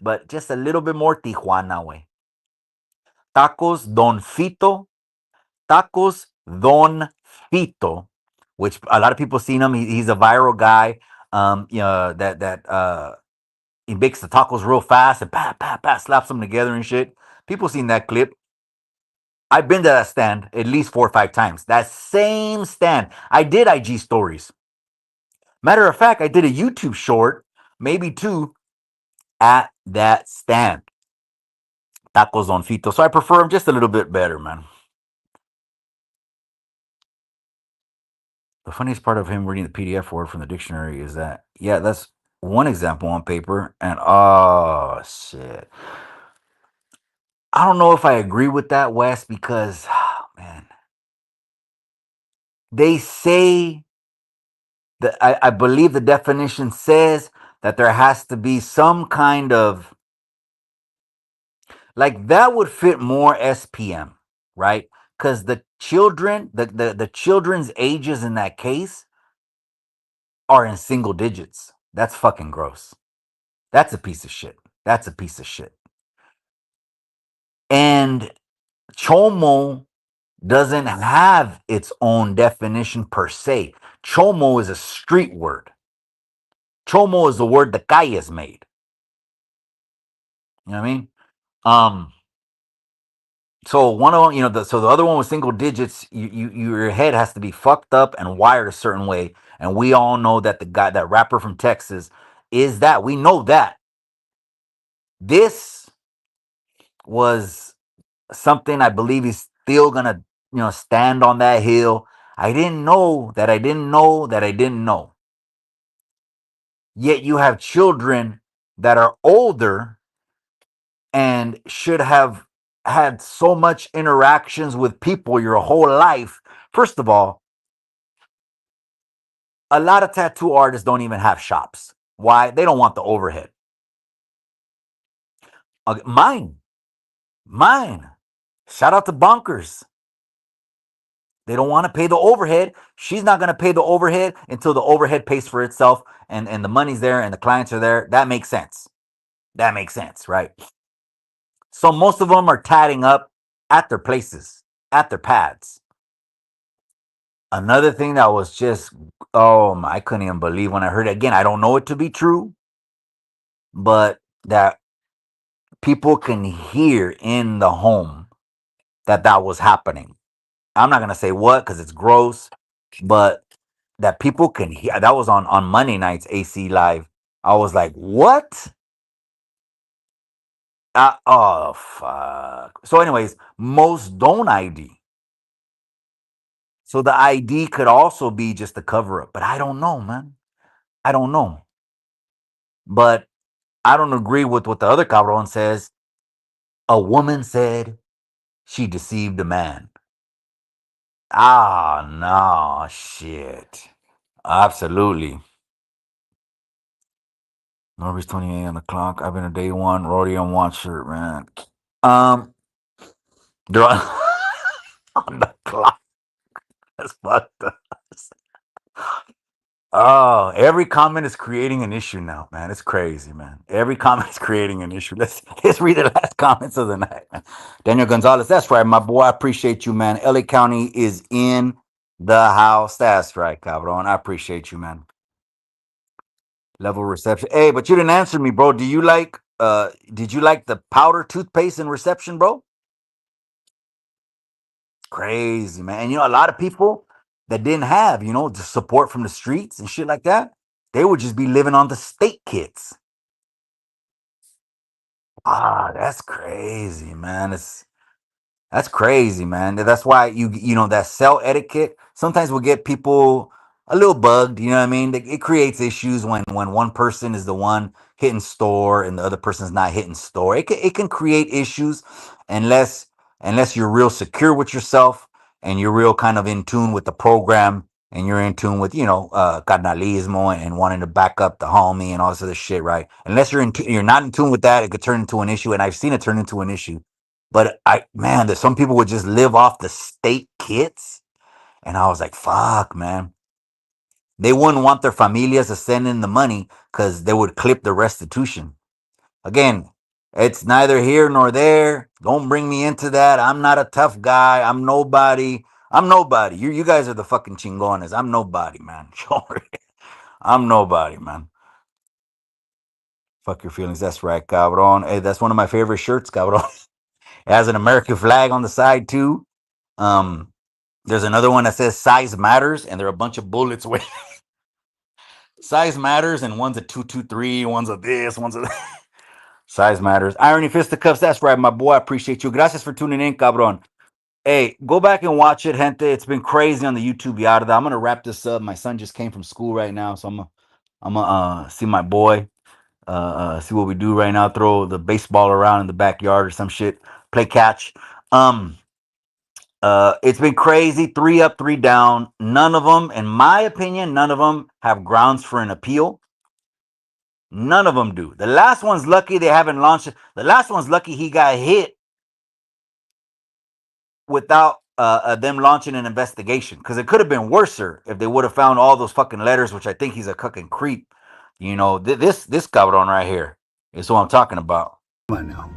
but just a little bit more Tijuana way. Tacos Don Fito, Tacos Don Fito, which a lot of people seen him. He's a viral guy. That he makes the tacos real fast and slaps them together and shit. People seen that clip. I've been to that stand at least 4 or 5 times. That same stand. I did IG stories. Matter of fact, I did a YouTube short, maybe 2, at that stand. Tacos on Fito. So I prefer them just a little bit better, man. The funniest part of him reading the PDF word from the dictionary is that, yeah, that's one example on paper. And oh, shit. I don't know if I agree with that, Wes, because, man, they say that I believe the definition says that there has to be some kind of, like, that would fit more SPM, right? Because the children, the children's ages in that case are in single digits. That's fucking gross. That's a piece of shit. That's a piece of shit. And chomo doesn't have its own definition per se. Chomo is a street word. Chomo is the word the calles made. You know what I mean? So one of them, so the other one was single digits. Your head has to be fucked up and wired a certain way. And we all know that that rapper from Texas is that. We know that. This was something I believe he's still gonna, stand on that hill. I didn't know that I didn't know that I didn't know. Yet you have children that are older and should have had so much interactions with people your whole life. First of all, a lot of tattoo artists don't even have shops. Why? They don't want the overhead. Mine. Shout out to Bunkers. They don't want to pay the overhead. She's not going to pay the overhead until the overhead pays for itself and the money's there and the clients are there. That makes sense. That makes sense, right? So most of them are tatting up at their places, at their pads. Another thing that was just, I couldn't even believe when I heard it. Again, I don't know it to be true, but that people can hear in the home that was happening. I'm not gonna say what because it's gross, but that people can hear. That was on Monday nights AC Live. I was like, what? Oh fuck. So, anyways, most don't ID. So the ID could also be just a cover up, but I don't know, man. I don't know. But I don't agree with what the other cabron says. A woman said she deceived a man. Ah, no, shit. Absolutely. Norby's 28 on the clock. I've been a day one. Roddy on one shirt, man. They're on, on the clock. That's fucked up. Oh, every comment is creating an issue now, man. It's crazy, man. Every comment is creating an issue. Let's read the last comments of the night, man. Daniel Gonzalez, that's right, my boy. I appreciate you, man. LA County is in the house. That's right, cabron. I appreciate you, man. Level reception. Hey, but you didn't answer me, bro. Did you like the powder toothpaste in reception, bro? Crazy, man. And a lot of people that didn't have, the support from the streets and shit like that, they would just be living on the state kits. Ah, that's crazy, man. That's crazy, man. That's why that cell etiquette sometimes will get people a little bugged. You know what I mean? It creates issues when one person is the one hitting store and the other person's not hitting store. It can create issues unless you're real secure with yourself and you're real kind of in tune with the program and you're in tune with carnalismo and wanting to back up the homie and all this other shit, right? Unless you're not in tune with that, it could turn into an issue, and I've seen it turn into an issue. But man, that some people would just live off the state kits. And I was like, fuck, man. They wouldn't want their familias to send in the money because they would clip the restitution. Again, it's neither here nor there. Don't bring me into that. I'm not a tough guy. I'm nobody. I'm nobody. You guys are the fucking chingones. I'm nobody, man. I'm nobody, man. Fuck your feelings. That's right, cabron. Hey, that's one of my favorite shirts, cabron. It has an American flag on the side too. Um, There's another one that says size matters, and there are a bunch of bullets with size matters, and one's a 223, one's a this, one's a size matters. Irony fisticuffs, that's right, my boy. I appreciate you. Gracias for tuning in, cabron. Hey, go back and watch it, gente. It's been crazy on the YouTube Yarda. I'm gonna wrap this up. My son just came from school right now, so I'm gonna see my boy. See what we do right now. Throw the baseball around in the backyard or some shit. Play catch. It's been crazy. 3 up, 3 down. None of them, in my opinion, have grounds for an appeal. None of them do. The last one's lucky they haven't launched it. The last one's lucky he got hit without them launching an investigation, because it could have been worser if they would have found all those fucking letters, which I think he's a fucking creep. This cabron right here is what I'm talking about. Come on now.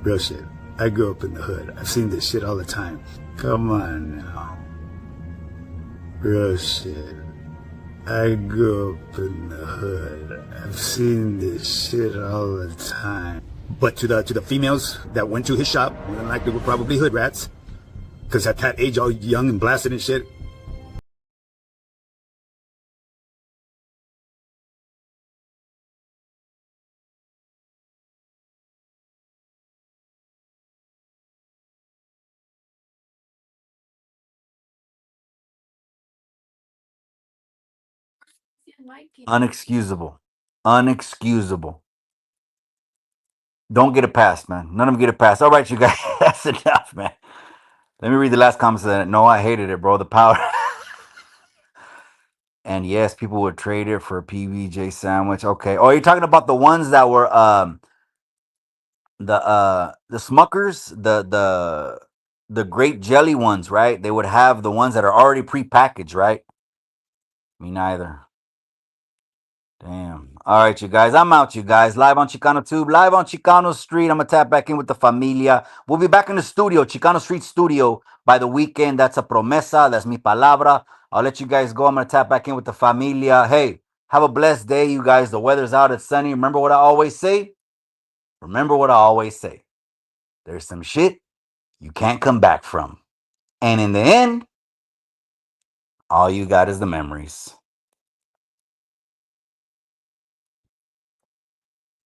Real shit. I grew up in the hood. I've seen this shit all the time. Come on now. Real shit. I grew up in the hood. I've seen this shit all the time. But to the females that went to his shop, more than likely were probably hood rats. Because at that age, all young and blasted and shit. Unexcusable. Unexcusable. Don't get it past, man. None of them get it past. All right, you guys. That's enough, man. Let me read the last comments of that. No, I hated it, bro. The power. And yes, people would trade it for a PBJ sandwich. Okay. Oh, you're talking about the ones that were the Smuckers, the grape jelly ones, right? They would have the ones that are already prepackaged, right? Me neither. Damn. All right, you guys. I'm out, you guys. Live on Chicano Tube, live on Chicano Street. I'm going to tap back in with the familia. We'll be back in the studio, Chicano Street Studio, by the weekend. That's a promesa. That's mi palabra. I'll let you guys go. I'm going to tap back in with the familia. Hey, Have a blessed day, you guys. The weather's out. It's sunny. Remember what I always say? Remember what I always say. There's some shit you can't come back from. And in the end, all you got is the memories.